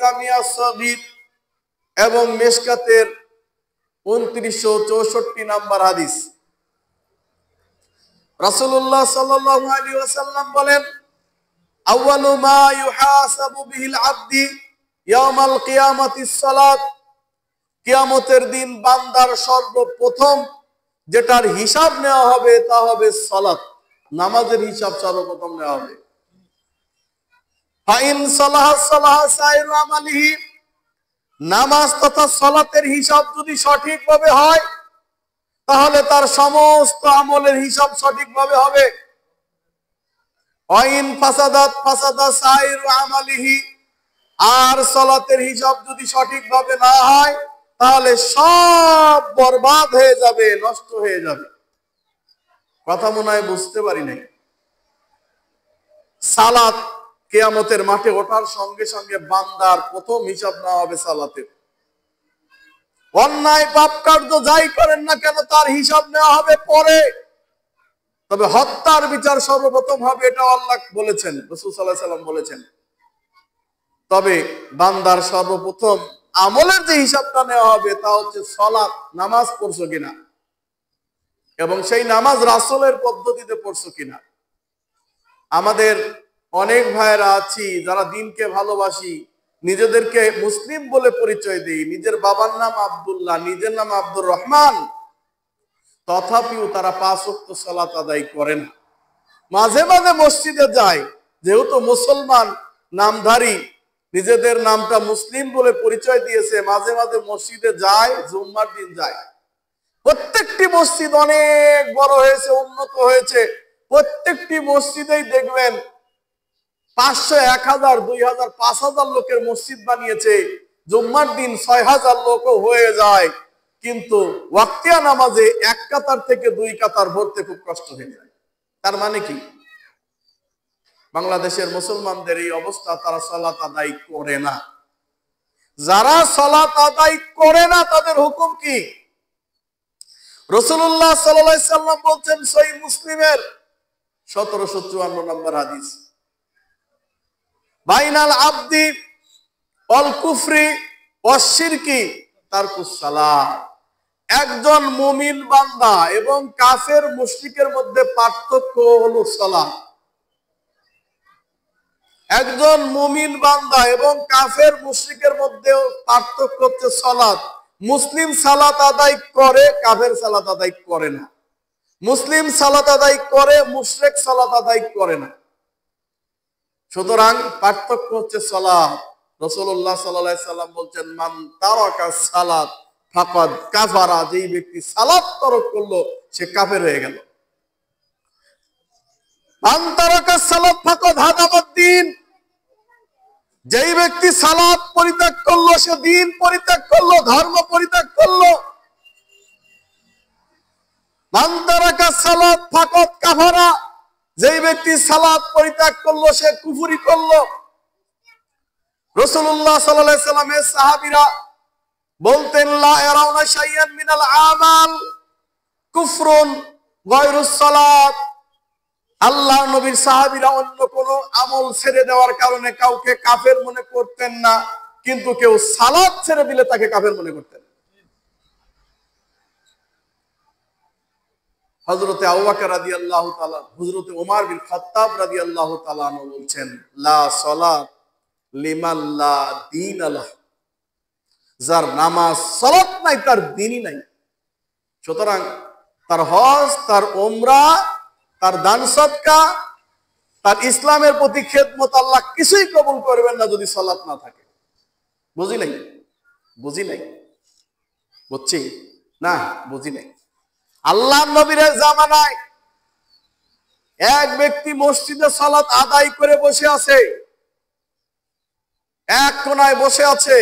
জামিয়া সগীর এবং মিশকাতের 2964 নম্বর হাদিস। রাসূলুল্লাহ সাল্লাল্লাহু আলাইহি ওয়াসাল্লাম বলেন, আউয়ালু মা ইউহাসাবু বিহিল আবদি ইয়াউমাল কিয়ামাতিস সালাত। কিয়ামতের দিন বান্দার সর্বপ্রথম যেটার হিসাব নেওয়া হবে তা হবে সালাত, নামাজের হিসাব সর্বপ্রথম নেওয়া হবে। ফাইন সালাহা সালাহা সাইরু আমালিহি, নামাজ তথা সালাতের হিসাব যদি সঠিকভাবে হয় তাহলে তার সমস্ত আমলের হিসাব সঠিকভাবে হবে। ওয়াইন ফাসাদাত ফাসাদা সাইরু আমালিহি, আর সালাতের হিসাব যদি সঠিকভাবে না হয় তাহলে সব বরবাদ হয়ে যাবে, নষ্ট হয়ে যাবে। কথা মনে হয় বুঝতে পারি নাই। সালাত কিয়ামতের মাঠে ওঠার সঙ্গে সঙ্গে বান্দার প্রথম হিসাব নেওয়া হবে সালাতের। অন্যায় পাপ কার্য যাই করেন না কেন তার হিসাব নেওয়া হবে পরে, তবে হত্যার বিচার সর্বপ্রথম হবে, এটা আল্লাহ বলেছেন, রাসূল সাল্লাল্লাহু আলাইহি ওয়াসাল্লাম বলেছেন। তবে বান্দার সর্বপ্রথম আমলের যে হিসাবটা নেওয়া হবে তা হচ্ছে সালাত, নামাজ পড়ছো কিনা, এবং সেই নামাজ রাসূলের পদ্ধতিতে পড়ছো কিনা। আমাদের অনেক ভাইরা আছি যারা দিনকে ভালোবাসি, নিজেদেরকে মুসলিম বলে পরিচয় দেই, নিজের বাবার নাম আব্দুল্লাহ, নিজের নাম আব্দুর রহমান, তথাপিও তারা 5 ওয়াক্ত সালাত আদায় করে না। মাঝে মাঝে মসজিদে যায়, যেহেতু মুসলমান নামধারী, নিজেদের নামটা মুসলিম বলে পরিচয় দিয়েছে, মাঝে মাঝে মসজিদে যায়, জুম্মার দিন যায়। প্রত্যেকটি মসজিদ অনেক বড় হয়েছে, উন্নত হয়েছে, প্রত্যেকটি মসজিদেই দেখবেন 500, 1000, 2000, 5000 লোকের মসজিদ বানিয়েছে। জুম্মার দিন 6000 লোকও হয়ে যায়, কিন্তু ওয়াক্তিয়া নামাজে 1 কাতার থেকে 2 কাতার ভরতে খুব কষ্ট হয়ে যায়। তার মানে কি? বাংলাদেশের মুসলমানদের এই অবস্থা, তারা সালাত আদায় করে না। যারা সালাত আদায় করে না তাদের হুকুম কি? রাসূলুল্লাহ সাল্লাল্লাহু আলাইহি ওয়াসাল্লাম বলছেন সহিহ মুসলিমের 1754 নম্বর হাদিস, বাইনাল আবদি ওয়াল কুফরি ওয়াশ শিরকি তারকুস সালাত। একজন মুমিন বান্দা এবং কাফের মুশরিকের মধ্যে পার্থক্য হলো সালাত। একজন মুমিন বান্দা এবং কাফের মুশরিকের মধ্যে পার্থক্য হচ্ছে সালাত। মুসলিম সালাত আদায় করে, কাফের সালাত আদায় করে না। মুসলিম সালাত আদায় করে, মুশরিক সালাত আদায় করে না। সুতরাং পার্থক্য হচ্ছে সালাত। রাসূলুল্লাহ সাল্লাল্লাহু আলাইহি সাল্লাম বলছেন, মান তারাকা সালাত ফাকাদ কাফারা, যেই ব্যক্তি সালাত তরক করলো সে কাফের হয়ে গেল। মান তারাকা সালাত ফাকাদ হাদাবাদ-দ্বীন, যেই ব্যক্তি সালাত পরিত্যাগ করলো সে দ্বীন পরিত্যাগ করলো, ধর্ম পরিত্যাগ করলো। মান তারাকা সালাত ফাকাদ কাফারা, যেই ব্যক্তি সালাত পরিত্যাগ করলো সে কুফরি করলো। রাসূলুল্লাহ সাল্লাল্লাহু আলাইহি সাল্লামের সাহাবীরা বলতেন, লা ইয়ারাউনা শাইয়ান মিনাল আমাল কুফরুন গায়রুস সালাত। আল্লাহ নবীর সাহাবীরা অন্য কোন আমল ছেড়ে দেওয়ার কারণে কাউকে কাফের মনে করতেন না, কিন্তু কেউ সালাত ছেড়ে দিলে তাকে কাফের মনে করতেন। হযরতে আবু বকর রাদিয়াল্লাহু তাআলা, হযরতে ওমর বিন খাত্তাব রাদিয়াল্লাহু তাআলা আনহু বলছেন, লা সালাত লিমান লা দীন লাহ, যার নামাজ সালাত নাই তার দ্বীনই নাই। সুতরাং তার হজ, তার উমরা, তার দান সদকা, তার ইসলামের প্রতি খেদমত আল্লাহ কিছুই কবুল করবেন না যদি সালাত না থাকে। বুঝি নাই? বুঝি নাই? বুঝছি না? বুঝি নাই। আল্লাহ নবীর জামানায় এক ব্যক্তি মসজিদে সালাত আদায় করে বসে আছে, এক কোনায় বসে আছে।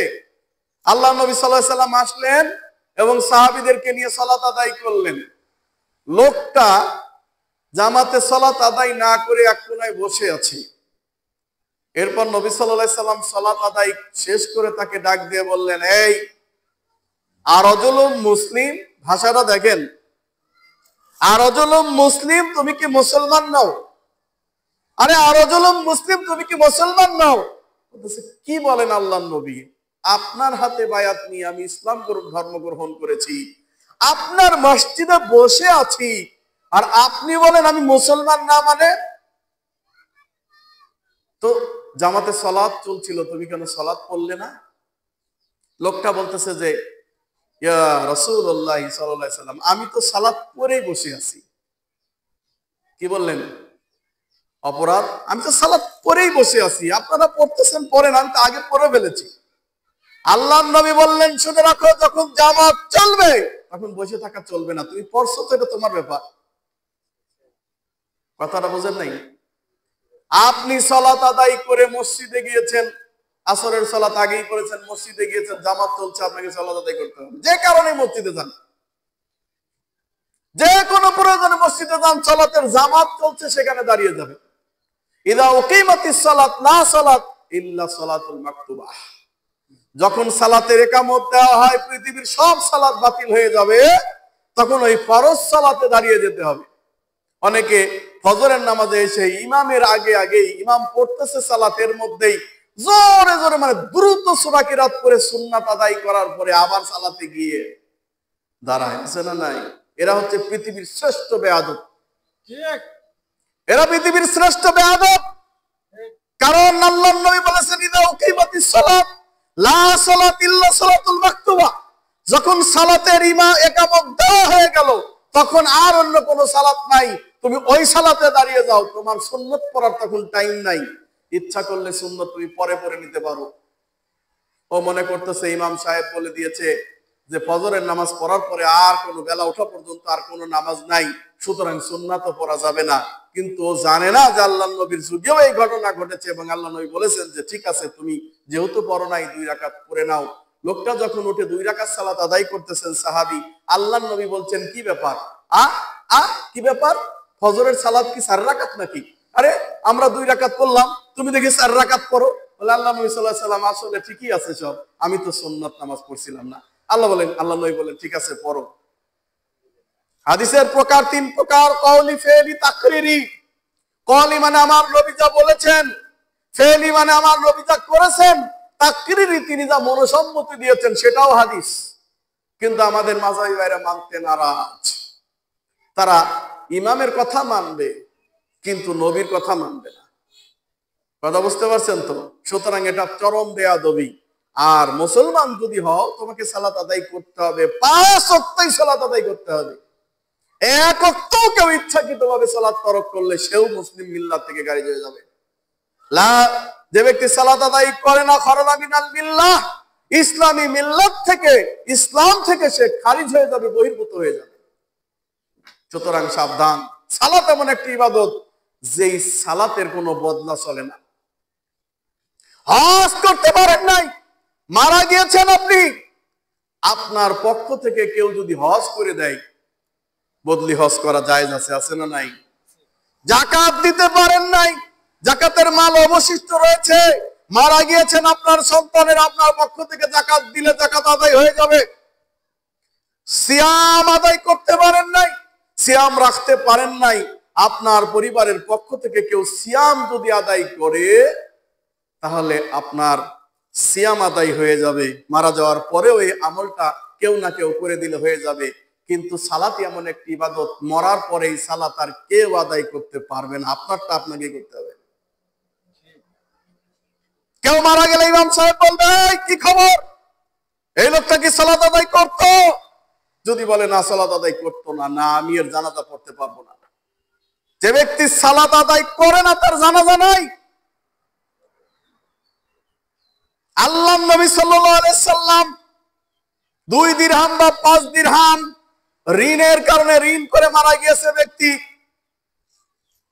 আল্লাহ নবী সাল্লাল্লাহু আলাইহি সাল্লাম আসলেন এবং সাহাবীদেরকে নিয়ে সালাত আদায় করলেন। লোকটা জামাতে সালাত আদায় না করে এক কোনায় বসে আছে। এরপর নবী সাল্লাল্লাহু আলাইহি সাল্লাম সালাত আদায় শেষ করে তাকে ডাক দিয়ে বললেন, এই আরজুলুম মুসলিম, ভাষাটা দেখেন, আরজুলুম মুসলিম, তুমি কি মুসলমান নও? আরে আরজুলুম মুসলিম, তুমি কি মুসলমান নও? কি বলেন আল্লাহর নবী, আপনার হাতে বায়াত নিয়ে আমি ইসলাম ধর্ম গ্রহণ করেছি, আপনার মসজিদে বসে আছি, আর আপনি বলেন আমি মুসলমান না? মানে তো জামাতে সালাত চলছিল, তুমি কেন সালাত পড়লে না? লোকটা বলতেছে যে ইয়া রাসূলুল্লাহ সাল্লাল্লাহু আলাইহি সাল্লাম, আমি তো সালাত পড়েই বসে আছি। কি বললেন? অপরাধ, আমি তো সালাত পড়েই বসে আছি, আপনারা পড়তেছেন পড়েন, আমি তো আগে পড়ে ফেলেছি। আল্লাহর নবী বললেন শুনে রাখো, যখন জামাত চলবে তখন বসে থাকা চলবে না, তুমি পড়ছো তো এটা তোমার ব্যাপার। কথাটা বোঝেন নাই? আপনি সালাত আদায় করে মসজিদে গিয়েছেন, আসরের সালাত আগেই করেছেন, মসজিদে গিয়েছেন, জামাত চলছে, আপনাকে সালাত আদায় করতে হবে। যে কারণে মসজিদে যান, যে কোনো প্রয়োজনে মসজিদে যান, সালাতের জামাত চলছে, সেখানে দাঁড়িয়ে যাবে। ইদা উকিমাতিস সালাত লা সালাত ইল্লা সালাতুল মাকতুবাহ, যখন সালাতের ইকামত দেওয়া হয় পৃথিবীর সব সালাত বাতিল হয়ে যাবে, তখন ওই ফরজ সালাতে দাঁড়িয়ে যেতে হবে। অনেকে ফজরের নামাজে এসে ইমামের আগে আগেই ইমাম পড়তেছে সালাতের মধ্যেই জোরে জোরে মানে দ্রুত সূরা কিরাত করে সুন্নাত আদায় করার পরে আবার সালাতে গিয়ে দাঁড়ায়, আছে না নাই? এরা হচ্ছে পৃথিবীর শ্রেষ্ঠ বেয়াদব। ঠিক, এরা পৃথিবীর শ্রেষ্ঠ বেয়াদব। কারণ আল্লাহর নবী বলেছেন ইদা উকিমাতিস সালাত লা সালাত ইল্লা সালাতুল মাকতুবা, যখন সালাতের ইকামত দেওয়া হয়ে গেল তখন আর অন্য কোনো সালাত নাই, তুমি ওই সালাতে দাঁড়িয়ে যাও, তোমার সুন্নত পড়ার তখন টাইম নাই। ইচ্ছা করলে সুন্নত তুমি পরে পড়ে নিতে পারো। ও মনে করতেছে ইমাম সাহেব বলে দিয়েছে যে ফজরের নামাজ পড়ার পরে আর কোনো বেলা ওঠা পর্যন্ত আর কোনো নামাজ নাই, সুতরাং সুন্নাতও পড়া যাবে না। কিন্তু ও জানে না যে আল্লাহর নবীর যুগেও এই ঘটনা ঘটেছে এবং আল্লাহ নবী বলেছেন যে ঠিক আছে, তুমি যেহেতু পড়ো নাই 2 রাকাত পড়ে নাও। লোকটা যখন উঠে 2 রাকাত সালাত আদায় করতেছেন সাহাবী, আল্লাহর নবী বলছেন কি ব্যাপার, কি ব্যাপার, ফজরের সালাত কি 4 রাকাত নাকি? আরে আমরা 2 রাকাত পড়লাম, তুমি দেখি 4 রাকাত পড়ো। বলে আল্লাহ নবী সাল্লাল্লাহু আলাইহি সাল্লাম আসলে ঠিকই আছে সব, আমি তো সুন্নাত নামাজ পড়ছিলাম না। আল্লাহ নবী বলেন ঠিক আছে পড়ো। হাদিসের প্রকার 3 প্রকার, কওলি, ফেলি, তাকরিরি। কওলি মানে আমার নবী যা বলেছেন, ফেলি মানে আমার নবী যা করেছেন, তাকরিরি তিনি যা মনোসম্মতি দিয়েছেন সেটাও হাদিস। কিন্তু আমাদের মাযহাবী ভাইরা মানতে নারাজ। তারা ইমামের কথা মানবে কিন্তু নবীর কথা মানবে না। কথা বুঝতে পারছেন তো? সুতরাং এটা চরম বেয়াদবি। আর মুসলমান যদি হও তোমাকে সালাত আদায় করতে হবে, 5 ওয়াক্তই সালাত আদায় করতে হবে। এক ওয়াক্ত কেউ ইচ্ছাকৃতভাবে সালাত তরক করলে সেও মুসলিম মিল্লাত থেকে খারিজ হয়ে যাবে। যে ব্যক্তি সালাত আদায় করে না খারাজা মিনাল মিল্লাহ, ইসলামী মিল্লাত থেকে, ইসলাম থেকে সে খারিজ হয়ে যাবে, বহির্ভূত হয়ে যাবে। সুতরাং সাবধান, সালাত এমন একটি ইবাদত যেই সালাতের কোনো বদলা চলে না। হজ করতে পারেন নাই, মারা গিয়েছেন আপনি, আপনার পক্ষ থেকে কেউ যদি হজ করে দেয়, বদলি হজ করা জায়েজ আছে, আছে না নাই? যাকাত দিতে পারেন নাই, যাকাতের মাল অবশিষ্ট রয়েছে, মারা গিয়েছেন আপনার সন্তানের, আপনার পক্ষ থেকে যাকাত দিলে যাকাত আদায় হয়ে যাবে। সিয়াম আদায় করতে পারেন নাই, সিয়াম রাখতে পারেন নাই, আপনার পরিবারের পক্ষ থেকে কেউ সিয়াম যদি আদায় করে তাহলে আপনার সিয়াম আদায় হয়ে যাবে। মারা যাওয়ার পরেও এই আমলটা কেউ না কেউ করে দিলে হয়ে যাবে। কিন্তু সালাত এমন একটি ইবাদত, মরার পরে এই সালাত আর কেউ আদায় করতে পারবে না, আপনারটা আপনাকে করতে হবে। কেউ মারা গেলে ইমাম সাহেব বলবে কি খবর, এই লোকটা কি সালাত আদায় করতো? যদি বলে না সালাত আদায় করতো না, না আমি এর জানাজা পড়তে পারবো না। যে ব্যক্তি সালাত আদায় করে না তার জানাজা নাই। আল্লাহ নবী সাল্লাল্লাহু আলাইহি সাল্লাম 2 দিরহাম বা 5 দিরহাম ঋণের কারণে ঋণ করে মারা গিয়েছে ব্যক্তি,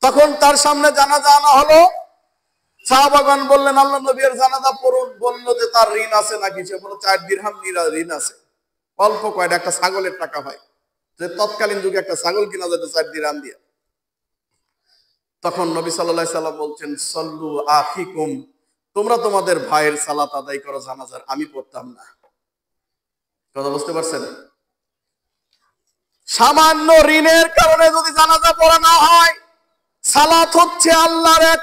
তখন তার সামনে জানাজা আনা হলো। সাহাবাগণ বললেন আল্লাহ নবী এর জানাজা পড়ুন। বলল যে তার ঋণ আছে নাকি? সে বলল 4 দিরহাম ঋণ আছে। অল্প কয়টা, একটা ছাগলের টাকা হয়, যে তৎকালীন যুগে একটা ছাগল কিনা যেত 4 দিরহাম দিয়ে। তখন নবী সাল্লাল্লাহু আলাইহি সাল্লাম বলছেন সল্লু আখিকুম, তোমরা তোমাদের ভাইয়ের সালাত আদায় করো জানাজার, আমি পড়তাম না। কথা বুঝতে পারছেন? সামান্য ঋণের কারণে যদি জানাজা পড়া না হয়, সালাত হচ্ছে আল্লাহর এক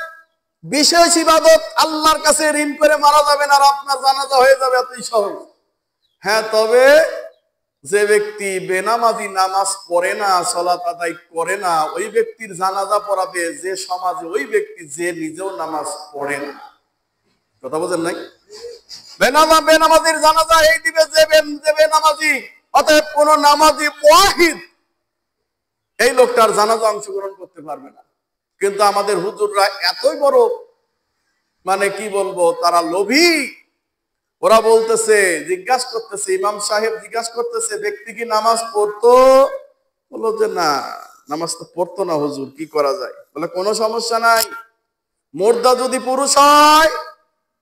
বিশেষ ইবাদত আল্লাহর কাছে ঋণ করে মারা যাবেন আর আপনার জানাজা হয়ে যাবে, এতই সহজ। হ্যাঁ, তবে যে ব্যক্তি বেনামাজি, নামাজ পড়ে না, সালাত আদায় করে না, ওই ব্যক্তির জানাজা পড়াবে যে সমাজে ওই ব্যক্তি যে নিজেও নামাজ পড়ে না। কথা বোঝেন নাই? বেনামাজির জানাজা এই দিবে যে বেনামাজি। অতএব কোন নামাজি ওয়াহিদ এই লোকটার জানাজা অংশগ্রহণ করতে পারবে না। কিন্তু আমাদের হুজুররা এতই বড়, মানে কি বলবো, তারা লোভী। ওরা বলতেছে, জিজ্ঞাসা করতেছে, ইমাম সাহেব জিজ্ঞাসা করতেছে, ব্যক্তি কি নামাজ পড়তো? বললো যে না, নামাজ তো পড়তো না হুজুর, কি করা যায়? বলে কোনো সমস্যা নাই, মুর্দা যদি পুরুষ হয়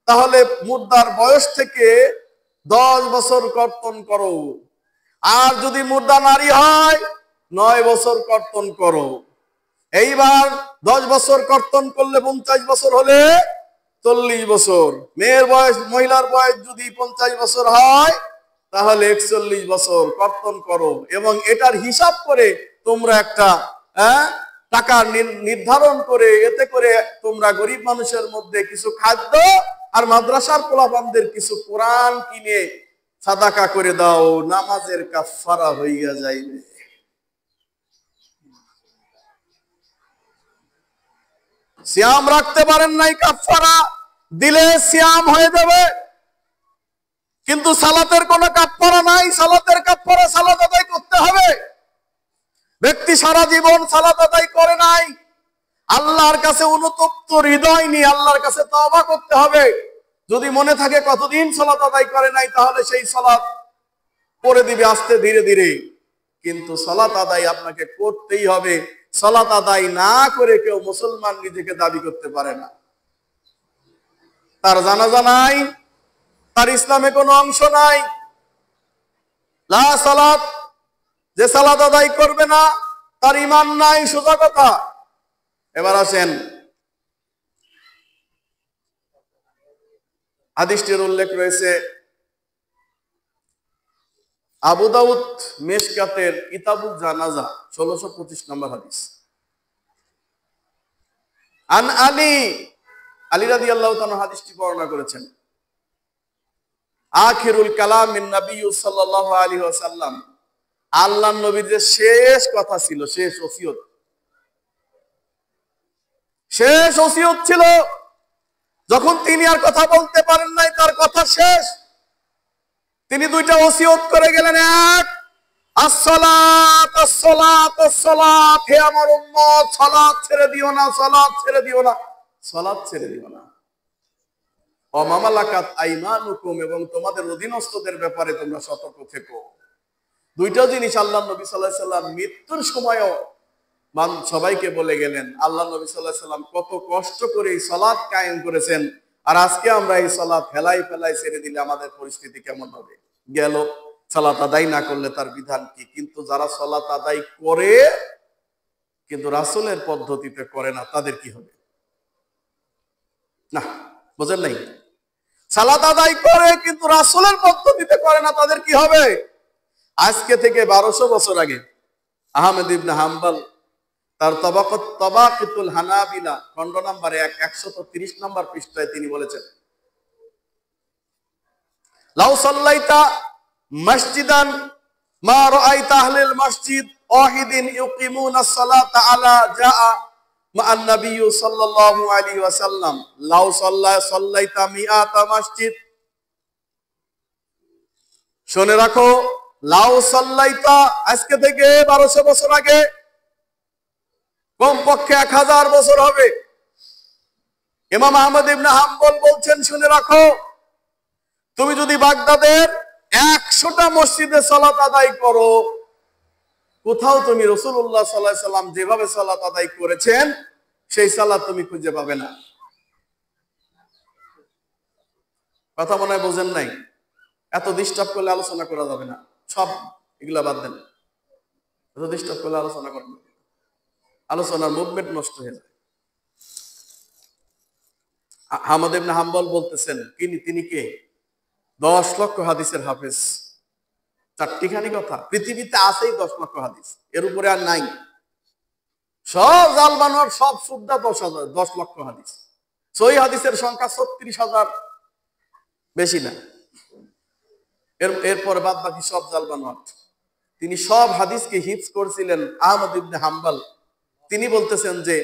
তাহলে মুর্দার বয়স থেকে 10 বছর কর্তন করো, আর যদি মুর্দা নারী হয় 9 বছর কর্তন করো। এইবার 10 বছর কর্তন করলে 50 বছর হলে 40 বছর। মহিলার বয়স যদি 50 বছর হয় তাহলে 41 বছর কর্তন করো, এবং এটার হিসাব করে তোমরা একটা টাকা নির্ধারণ করে, এতে করে তোমরা গরিব মানুষের মধ্যে কিছু খাদ্য আর মাদ্রাসার পোলাপানদের কিছু কোরআন কিনে সাদাকা করে দাও, নামাজের কাফারা হইয়া যাইবে। সিয়াম রাখতে পারেন নাই, কাফারা দিলে সিয়াম হয়ে যাবে। কিন্তু সালাতের কোনো কাফারা নাই, সালাতের কাফারা সালাত আদায় করতে হবে। ব্যক্তি সারা জীবন সালাত আদায় করে নাই, আল্লাহর কাছে অনুতপ্ত হৃদয় নিয়ে আল্লাহর কাছে তওবা করতে হবে। যদি মনে থাকে কতদিন সালাত আদায় করে নাই, তাহলে সেই সালাত পড়ে দিবে আস্তে ধীরে ধীরে। কিন্তু সালাত আদায় আপনাকে করতেই হবে। সালাত আদায় না করে কেউ মুসলমান নিজেকে দাবি করতে পারে না। তার জানাজা নাই, তার ইসলামে কোনো অংশ নাই। লা সালাত, যে সালাত আদায় করবে না তার ঈমান নাই, সোজা কথা। এবার আসেন, হাদিসটির উল্লেখ রয়েছে আবু দাউদ মিশকাতের কিতাবুল জানাজা 1625 নম্বর হাদিস। আন আলী রাদিয়াল্লাহু তাআলা হাদিসটি বর্ণনা করেছেন। আখিরুল কালাম মিন নবী সাল্লাল্লাহু আলাইহি ওয়াসাল্লাম, আল্লাহর নবীর যে শেষ কথা ছিল, শেষ ওসিয়ত ছিল, যখন তিনি আর কথা বলতে পারেন নাই, তার কথা শেষ, তিনি দুইটা ওসিয়ত করে গেলেন। এক, আসসালাত আসসালাত আসসালাত, হে আমার উম্মত, সালাত ছেড়ে দিও না, সালাত ছেড়ে দিও না, সালাত ছেড়ে দিও না। ওয়া মা মালাকাত আইমানুকুম, এবং তোমাদের অধীনস্থদের ব্যাপারে তোমরা সতর্ক থেকো। দুইটা জিনিস আল্লাহ নবী সাল্লাল্লাহু আলাইহি সাল্লাম মৃত্যুর সময়ও সবাইকে বলে গেলেন। আল্লাহ নবী সাল্লাল্লাহু আলাইহি সাল্লাম কত কষ্ট করে এই সালাত কায়েম করেছেন, আর আজকে আমরা এই সালাত ফেলাই ছেড়ে দিলে আমাদের পরিস্থিতি কেমন হবে? গেল, সালাত আদায় না করলে তার বিধান কি? কিন্তু যারা সালাত আদায় করে কিন্তু রাসূলের পদ্ধতিতে করে না, তাদের কি হবে? না, বুঝেন নাই? সালাত আদায় করে কিন্তু রাসূলের পদ্ধতিতে করে না, তাদের কি হবে? আজকে থেকে 1200 বছর আগে আহমেদ ইবনে হাম্বল তার তাবাকাতুল হানাবিলা খণ্ড নাম্বার 130 নম্বর পৃষ্ঠায় তিনি বলেছেন, লাউ সাল্লাইতা মসজিদান মা রাআইতা আহলাল মসজিদ ওয়াহিদিন ইউকিমুনাস সালাতা আলা জাআ মা'আন নবী সাল্লাল্লাহু আলাইহি ওয়াসাল্লাম লাউ সাল্লাইতা মিআতা মসজিদ। শুনে রাখো, লাউ সাল্লাইতা, আজকে থেকে 1200 বছর আগে, কমপক্ষে 1000 বছর হবে। ইমাম আহমদ ইবনে হাম্বল বলছেন, শুনে রাখো, তুমি যদি বাগদাদের 100টা মসজিদে সালাত আদায় করো, কোথাও তুমি রাসূলুল্লাহ সাল্লাল্লাহু আলাইহি সাল্লাম যেভাবে সালাত আদায় করেছেন সেই সালাত তুমি খুঁজে পাবে না। কথা মনে হয় বোঝেন নাই? এত ডিস্টার্ব করলে আলোচনা করা যাবে না, সব এগুলা বাদ দেন। এত ডিস্টার্ব করলে আলোচনা করবেন, আলোচনার মুভমেন্ট নষ্ট হয়ে যায়। আহমদ ইবনে হাম্বল বলতেছেন, তিনি কে? 10 লক্ষ হাদিসের হাফেজ। চারটিখানি কথা, পৃথিবীতে আছেই 10 লক্ষ হাদিস, এর উপরে আর নাই। সব জাল বানোয়ার, সব সুদ্ধা 10 লক্ষ হাদিস। সহিহ হাদিসের সংখ্যা 36,000, বেশি না। এরপর বাদ বাকি সব জালবানোয়াট। তিনি সব হাদিসকে হিফজ করেছিলেন। আহমদ ইবনে হাম্বল তিনি বলতেছেন যে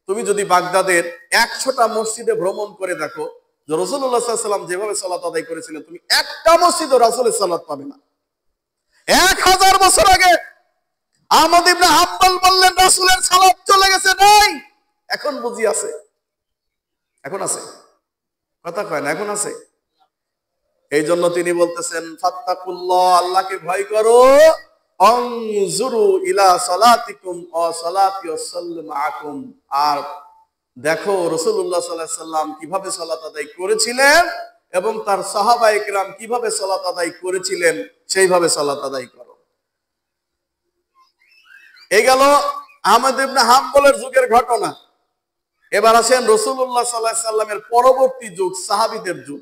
তুমি যদি বাগদাদের 100টা মসজিদে ভ্রমণ করে দেখো যে রাসূলুল্লাহ সাল্লাল্লাহু আলাইহি ওয়াসাল্লাম যেভাবে সালাত আদায় করেছিলেন, তুমি একটা মসজিদে রাসূলের সালাত পাবে না। 1000 বছর আগে আহমদ ইবনে হাম্বল বললেন রাসূলের সালাত চলে গেছে, নাই। এখন বুঝি আছে, এখন আছে, কথা কয় না, এখন আছে। এই জন্য তিনি বলতেছেন ফাত্তাকুল্লাহ, আল্লাহকে ভয় করো, আনজুরু ইলা সালাতিকুম ওয়া সালাতি ওয়াসাল্লাম মাআকুম, আর দেখো রাসূলুল্লাহ সাল্লাল্লাহু আলাইহি ওয়াসাল্লাম কিভাবে সালাত আদায় করেছিলেন এবং তার সাহাবায়ে কেরাম কিভাবে সালাত আদায় করেছিলেন, সেইভাবে সালাত আদায় করো। এই গেল আহমদ ইবনে হাম্বলের যুগের ঘটনা। এবার আসেন রাসূলুল্লাহ সাল্লাল্লাহু আলাইহি ওয়াসাল্লামের পরবর্তী যুগ, সাহাবীদের যুগ।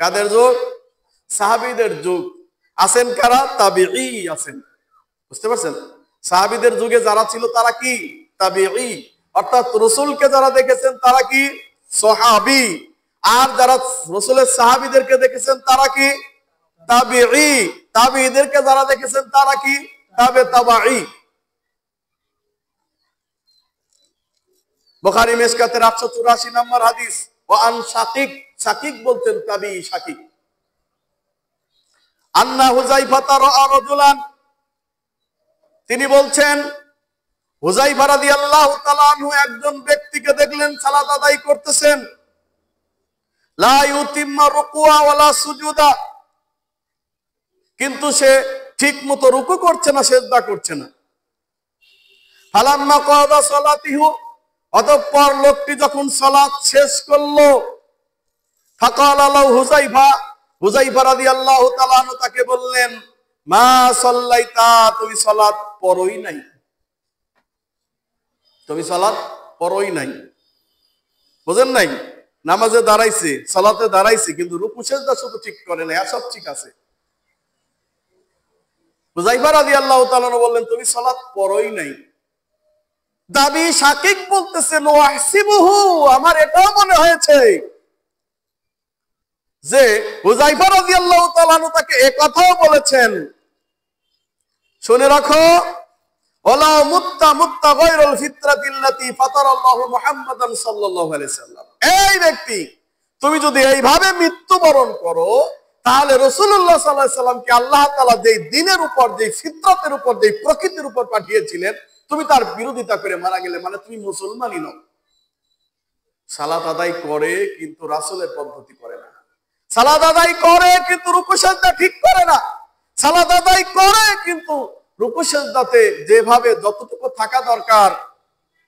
কাদের যুগ? সাহাবীদের যুগ। আছেন কারা? তাবিঈ আছেন। বুঝতে পারছেন? সাহাবীদের যুগে যারা ছিল তারা কি? তাবিঈ। অর্থাৎ রাসূলকে যারা দেখেছেন তারা কি? সাহাবী। আর যারা রাসূলের সাহাবীদেরকে দেখেছেন তারা কি? তাবিঈ। তাবিঈদেরকে যারা দেখেছেন তারা কি? তাবে তাবাঈ। বুখারী মিশকাতের 884 নম্বর হাদিস, ওয়া আন শাকিক, শাকিক বলতেন তাবিঈ শাকিক, আন্না হুযায়ফা রাআ রাজুলান, তিনি বলছেন হুযায়ফা রাদিয়াল্লাহু তাআলা আনহু একজন ব্যক্তিকে দেখলেন সালাত আদায় করতেছেন, লা ইউতিম্মা রুকুআ ওয়ালা সুজুদা, কিন্তু সে ঠিকমতো রুকু করছে না, সিজদা করছে না। ফালাম্মা ক্বাদা সালাতিহু, অতঃপর লোকটি যখন সালাত শেষ করলো, ফাকালা লাহু হুযায়ফা, হুযায়ফা রাদিয়াল্লাহু তাআলা আনহু তাকে বললেন, মা সাল্লাইতা, তুমি সালাত পড়োই নাই, তুমি সালাত পড়োই নাই। বুঝেন নাই? নামাজে দাঁড়াইছে, সালাতে দাঁড়াইছে, কিন্তু রুকু সিজদা শুধু ঠিক করে নাই, আর সব ঠিক আছে। হুযায়ফা রাদিয়াল্লাহু তাআলা আনহু বললেন, তুমি সালাত পড়োই নাই। দাবি শাকিক বলতেছেন, ওয়াহসিবুহু, আমার এটাও মনে হয়েছে যে হুযায়ফা রাদিয়াল্লাহু তাআলা আনহু তাকে এই কথাও বলেছেন, শুনে রাখো, ওয়ালা মুত্তা গায়রুল ফিতরাতিল্লাতী ফাতারাল্লাহু মুহাম্মাদান সাল্লাল্লাহু আলাইহি সাল্লাম, এই ব্যক্তি তুমি যদি এইভাবে মৃত্যুবরণ করো, তাহলে রাসূলুল্লাহ সাল্লাল্লাহু আলাইহি সাল্লামকে আল্লাহ তাআলা যেই দ্বীনের উপর, যেই ফিতরাতের উপর, যেই প্রকৃতির উপর পাঠিয়েছিলেন, তুমি তার বিরোধিতা করে মারা গেলে, মানে তুমি মুসলমানই নও। সালাত আদায় করে কিন্তু রাসূলের পদ্ধতি করে না, সালাত আদায় করে কিন্তু রুকু সিজদা ঠিক করে না, সালাত আদায় করে কিন্তু রুকু সিজদাতে যেভাবে যতটুকু থাকা দরকার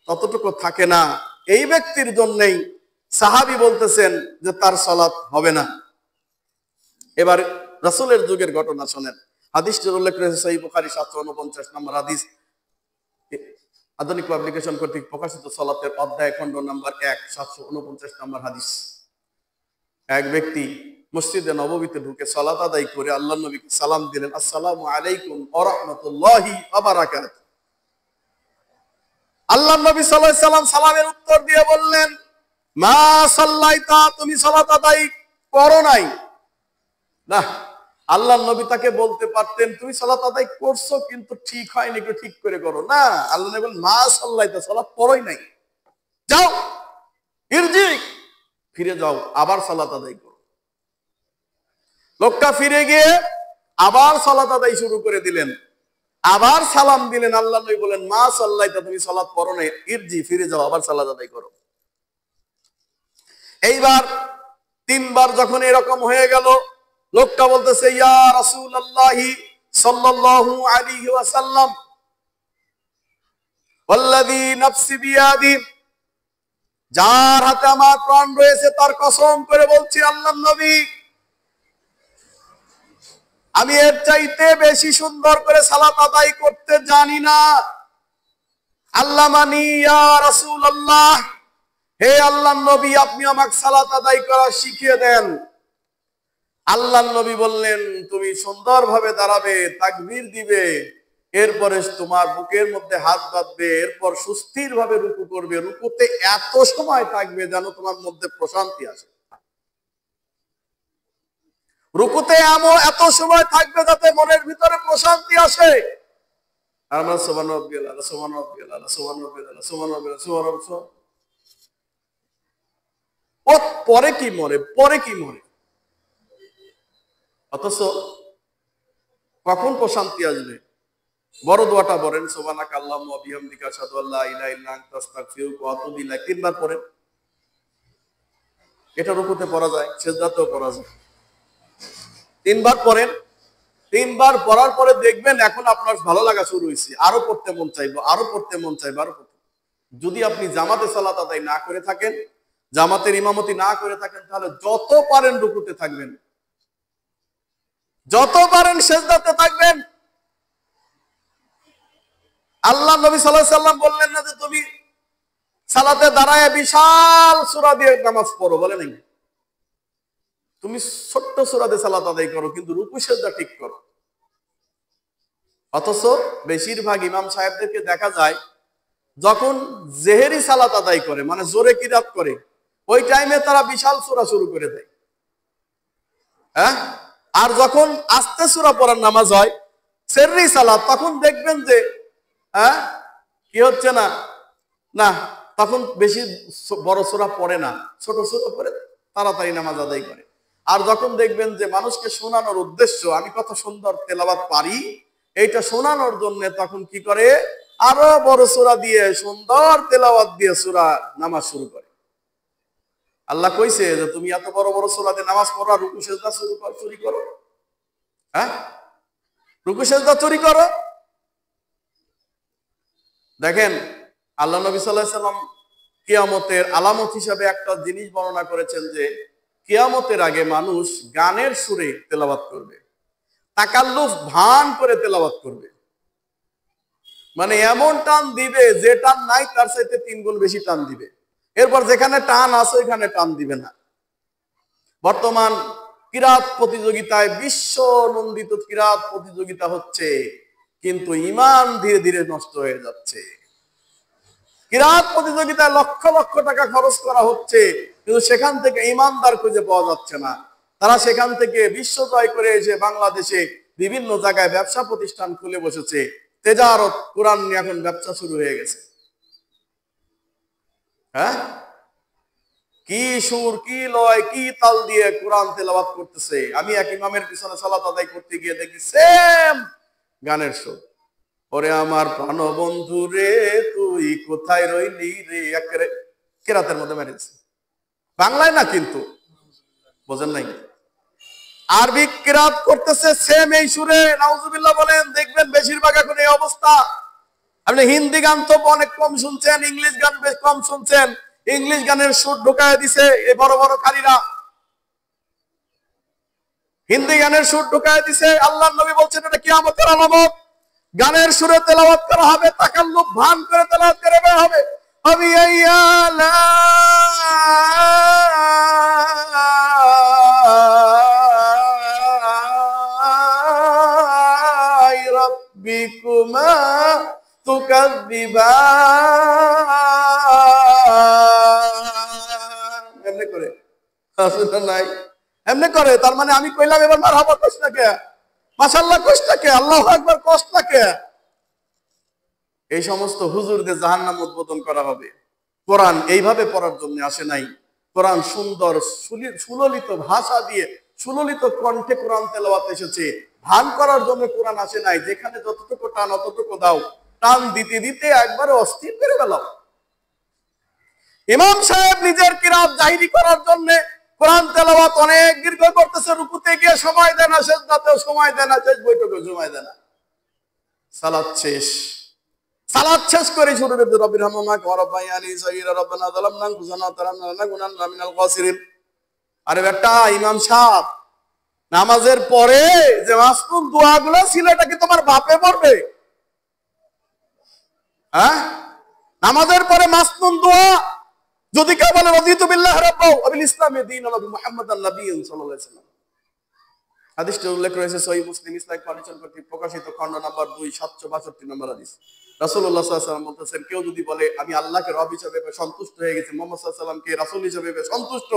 ততটুকু থাকে না। এই ব্যক্তির জন্যই সাহাবী বলতেছেন যে তার সালাত হবে না। এবার রাসূলের যুগের ঘটনা শোনেন। হাদিসটির উল্লেখ রয়েছে সহিহ বুখারী 749 নম্বর হাদিস, আধুনিক পাবলিকেশন কর্তৃক প্রকাশিত সালাতের অধ্যায় খণ্ড নাম্বার 1, 749 নম্বর হাদিস। এক ব্যক্তি মসজিদে নববীতে ঢুকে সালাত আদায় করে আল্লাহর নবীকে সালাম দিলেন, আসসালামু আলাইকুম ওয়া রাহমাতুল্লাহি ওয়া বারাকাতুহু। আল্লাহর নবী সাল্লাল্লাহু আলাইহি সাল্লাম সালামের উত্তর দিয়ে বললেন, মা সাল্লাইতা, তুমি সালাত আদায় করো নাই। না, আল্লাহর নবী তাকে বলতে পারতেন তুমি সালাত আদায় করছো কিন্তু ঠিক হয়নি, একটু ঠিক করে করো। না, আল্লাহ নবী বলেন মা সাল্লাইতা, সালাত পড়োই নাই, যাও ইরজি, ফিরে যাও, আবার সালাত আদায় করো। লোকটা ফিরে গিয়ে আবার সালাত আদায় শুরু করে দিলেন, আবার সালাম দিলেন। আল্লাহ নবী বলেন মা সাল্লাইতা, তুমি সালাত পড়ো নাই, ইরজি, ফিরে যাও, আবার সালাত আদায় করো। এইবার 3 বার যখন এরকম হয়ে গেল, লোকটা বলতেছে, ইয়া রাসূলুল্লাহি সাল্লাল্লাহু আলাইহি ওয়াসাল্লাম, ওয়াল্লাযী নাফসি বিয়াদি, যার হাতে আমার প্রাণ রয়েছে তার কসম করে বলছি, আল্লাহর নবী, আমি এর চাইতে বেশি সুন্দর করে সালাত আদায় করতে জানি না। আল্লামানি ইয়া রাসূলুল্লাহ, হে আল্লাহর নবী, আপনি আমাকে সালাত আদায় করা শিখিয়ে দেন। আল্লাহর নবী বললেন, তুমি সুন্দরভাবে দাঁড়াবে, তাকবীর দিবে, এরপরে তোমার বুকের মধ্যে হাত বাঁধবে, এরপর সুস্থির ভাবে রুকু করবে, রুকুতে এত সময় থাকবে যেন তোমার মধ্যে প্রশান্তি আসে। রুকুতে এত সময় থাকবে যাতে মনের ভিতরে প্রশান্তি আসে। আর আমরা সুবহানাল্লাহ সুবহানাল্লাহ সুবহানাল্লাহ সুবহানাল্লাহ, পরে কি মরে, অথচ কখন প্রশান্তি আসবে? বড় দোয়াটা বলেন, সুবহানাকা আল্লাহুম্মা ওয়া বিহামদিকা আশহাদু আল্লা ইলাহা ইল্লা আনতা আস্তাগফিরুকা ওয়া আতুবু ইলাইক 3 বার পড়েন। এটা রুকুতে পড়া যায়, সিজদাতেও পড়া যায়। 3 বার পড়েন। 3 বার পড়ার পরে দেখবেন এখন আপনার ভালো লাগা শুরু হয়েছে, আরো পড়তে মন চাইবো, আরো পড়তে মন চাইবো, আরো পড়তে। যদি আপনি জামাতে সালাত আদায় না করে থাকেন, জামাতের ইমামতি না করে থাকেন, তাহলে যত পারেন রুকুতে থাকবেন, যত পারেন সিজদাতে থাকবেন। আল্লাহ নবী সাল্লাল্লাহু আলাইহি সাল্লাম বললেন না যে তুমি সালাতে দাঁড়ায় বিশাল সূরা দিয়ে নামাজ পড়ো, বলে নাই। তুমি ছোট্ট সূরা দিয়ে সালাত আদায় করো, কিন্তু রুকু সিজদা ঠিক করো। অথচ বেশিরভাগ ইমাম সাহেবদেরকে দেখা যায় যখন জেহেরি সালাত আদায় করে, মানে জোরে কিরাত করে, ওই টাইমে তারা বিশাল সূরা শুরু করে দেয়। হ্যাঁ, আর যখন আস্তে সূরা পড়ার নামাজ হয়, সেররি সালাত, তখন দেখবেন যে কি হচ্ছে না, তখন বেশি বড় সূরা পড়ে না, ছোট সূরা পড়ে তাড়াতাড়ি নামাজ আদায় করে। আর যখন দেখবেন যে মানুষকে শোনানোর উদ্দেশ্য, আমি কত সুন্দর তেলাওয়াত পারি, এইটা শোনানোর জন্য তখন কি করে, আরো বড় সূরা দিয়ে সুন্দর তেলাওয়াত দিয়ে সূরা নামাজ শুরু করে। আল্লাহ কইছে যে তুমি এত বড় বড় সূরাতে নামাজ পড়ো, রুকু সিজদা চুরি করো। রুকু সিজদা চুরি করো। দেখেন, আল্লাহ নবী সাল্লাল্লাহু আলাইহি সাল্লাম কিয়ামতের আলামত হিসাবে একটা জিনিস বর্ণনা করেছেন যে কিয়ামতের আগে মানুষ গানের সুরে তেলাওয়াত করবে, তাকাল্লুফ ভান করে তেলাওয়াত করবে, মানে এমন টান দিবে যে টান নাই তার চাইতে 3 গুণ বেশি টান দিবে। এরপর যেখানে টান আছে ওইখানে টান দিবে না। বর্তমান কিরাত প্রতিযোগিতায় বিশ্ব নন্দিত কিরাত প্রতিযোগিতা হচ্ছে, কিন্তু ঈমান ধীরে ধীরে নষ্ট হয়ে যাচ্ছে। কিরাত প্রতিযোগিতায় লক্ষ লক্ষ টাকা খরচ করা হচ্ছে, কিন্তু সেখান থেকে ঈমানদার খুঁজে পাওয়া যাচ্ছে না। তারা সেখান থেকে বিশ্ব জয় করে এসে বাংলাদেশে বিভিন্ন জায়গায় ব্যবসা প্রতিষ্ঠান খুলে বসেছে, তেজারত, কোরআন নিয়ে এখন ব্যবসা শুরু হয়ে গেছে। কি সুর, কি লয়, কি তাল দিয়ে কোরআন তেলাওয়াত করতেছে। আমি এক ইমামের পিছনে সালাত আদায় করতে গিয়ে দেখি সেম গানের সুর। ওরে আমার প্রাণ বন্ধু রে, তুই কোথায় রইলি রে, একেবারে কেরাতের মধ্যে মেরেছে। বাংলায় না কিন্তু, বোঝেন নাই, আরবি কিরাত করতেছে সেম এই সুরে, নাউজুবিল্লাহ বলেন। দেখবেন বেশিরভাগ এখন এই অবস্থা। আপনি হিন্দি গান তো অনেক কম শুনছেন, ইংলিশ গান বেশ কম শুনছেন। ইংলিশ গানের সুর ঢুকায় দিছে এই বড় বড় কারীরা, হিন্দি গানের সুর ঢুকায় দিছে। আল্লাহর নবী বলছেন এটা কিয়ামতের আলামত। গানের সুরে তেলাওয়াত করা হবে, তাকাল্লুফ ভান করে তেলাওয়াত করা হবে। আমি আইয়ালা রাব্বিকুমা তুকাযযিবান, এমনি করে আসলে নাই, এমনি করে। তার মানে আমি কইলাম এবার মারহাবা কইছ না কে, মাশাআল্লাহ কইছ না কে, আল্লাহু আকবার কইছ না কে। এই সমস্ত হুজুরদের জাহান্নাম উদ্বোধন করা হবে। কোরআন এইভাবে পড়ার জন্য আসে নাই। কোরআন সুন্দর সুললিত ভাষা দিয়ে, সুললিত কণ্ঠে কোরআন তেলাওয়াত এসেছে। ভান করার জন্য কোরআন আসে নাই। যেখানে যতটুকু টান অতটুকু দাও, টান দিতে দিতে একবারে অস্থির করে ফেলাও। ইমাম সাহেব নিজের কিরাত জাহিরি করার জন্য কোরআন তেলাওয়াত অনেক দীর্ঘ করতেছে, রুকুতে গিয়ে সময় দেয় না, সিজদাতেও সময় দেয় না, শেষ বৈঠকে সময় দেয় না। সালাত শেষ, সালাত শেষ করে শুরু করে রব্বির হামহুমা কামা রাব্বায়ানি সগীরা রব্বানা যালামনা আনফুসানা ওয়া তারাকনা লাকুনান্না মিনাল খাসিরিন। আরে বেটা ইমাম সাহেব, নামাজের পরে যে মাসনুন দোয়াগুলো ছিল এটা কি তোমার বাপে পড়বে? নামাজের পরে মাসনুন দোয়া যদি কেউ বলে রাদিতু বিল্লাহি রাব্বাও ওয়া বিল ইসলামি দীনান ওয়া বি মুহাম্মাদান নাবিয়্যান সাল্লাল্লাহু আলাইহি ওয়াসাল্লাম, হাদিসটি উল্লেখ রয়েছে সহিহ মুসলিম ইসলামিক ফাউন্ডেশন কর্তৃক প্রকাশিত খণ্ড নম্বর 2 762 নম্বর হাদিস। রাসূলুল্লাহ সাল্লাল্লাহু আলাইহি ওয়াসাল্লাম বলতেছেন, কেউ যদি বলে আমি আল্লাহকে রব হিসেবে পেয়ে সন্তুষ্ট হয়ে গেছি, মুহাম্মদ সাল্লাল্লাহু আলাইহি ওয়াসাল্লামকে রাসূল হিসেবে পেয়ে সন্তুষ্ট,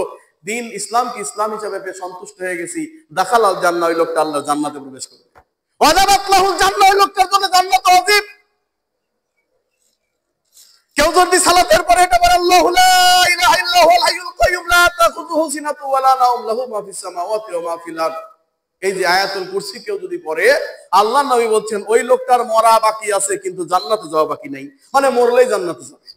দ্বীন ইসলামকে ইসলাম হিসেবে পেয়ে সন্তুষ্ট হয়ে গেছি, দাখালাল জান্নাহ, ওই লোকটা আল্লাহর জান্নাতে প্রবেশ করবে। ওয়াজাবাত লাহুল জান্নাহ, ওই লোকটার জন্য জান্নাত ওয়াজিব। কেউ যদি সালাতের পরে এটা বলে আল্লাহু লা ইলাহা ইল্লাহুল হাইয়ুল কাইয়্যুম লা তাখুযুহু সিনাতুন ওয়া লা নাওম লাহু মা ফিস সামাওয়াতি ওয়া মা ফিল আরদ, এই যে আয়াতুল কুরসি কেউ যদি পড়ে, আল্লাহর নবী বলছেন ওই লোকটার মরা বাকি আছে কিন্তু জান্নাতে যাওয়া বাকি নাই, মানে মরলেই জান্নাতে যাবে,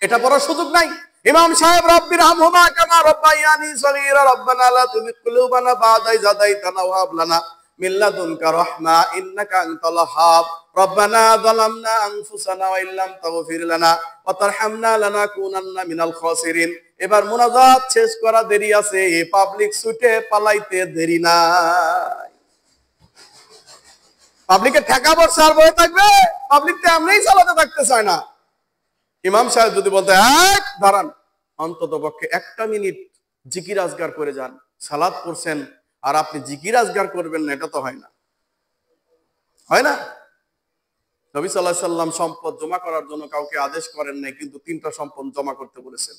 এটা পড়ার সুযোগ নাই। ইমাম সাহেব রব্বির হামহুমা কামা রব্বায়ানি সগীরা রব্বানা লা তুযিগ কুলুবানা বা'দা ইয হাদাইতানা ওয়া হাব লানা মিন লাদুনকা রাহমা ইন্নাকা আনতাল ওয়াহ্হাব রব্বানা যালামনা আনফুসানা ওয়া ইল্লাম তাগফির লানা ওয়া তারহামনা লানাকুনান্না মিনাল খাসিরিন। এবার মুনাজাত শেষ করা দেরি আছে, পাবলিক সুটে পালাইতে দেরি নাই। পাবলিকের ঠেকা বর্ষা আর বয়ে থাকবে, পাবলিক তো এমনিই চালাতে থাকতে চায় না। ইমাম সাহেব যদি বলতে এক দাঁড়ান, অন্তত পক্ষে 1 মিনিট জিকির আজগার করে যান, সালাত করছেন আর আপনি জিকির আজগার করবেন না, এটা তো হয় না, হয় না। নবী সাল্লাল্লাহু আলাইহি সাল্লাম সম্পদ জমা করার জন্য কাউকে আদেশ করেন নাই, কিন্তু 3টা সম্পদ জমা করতে বলেছেন।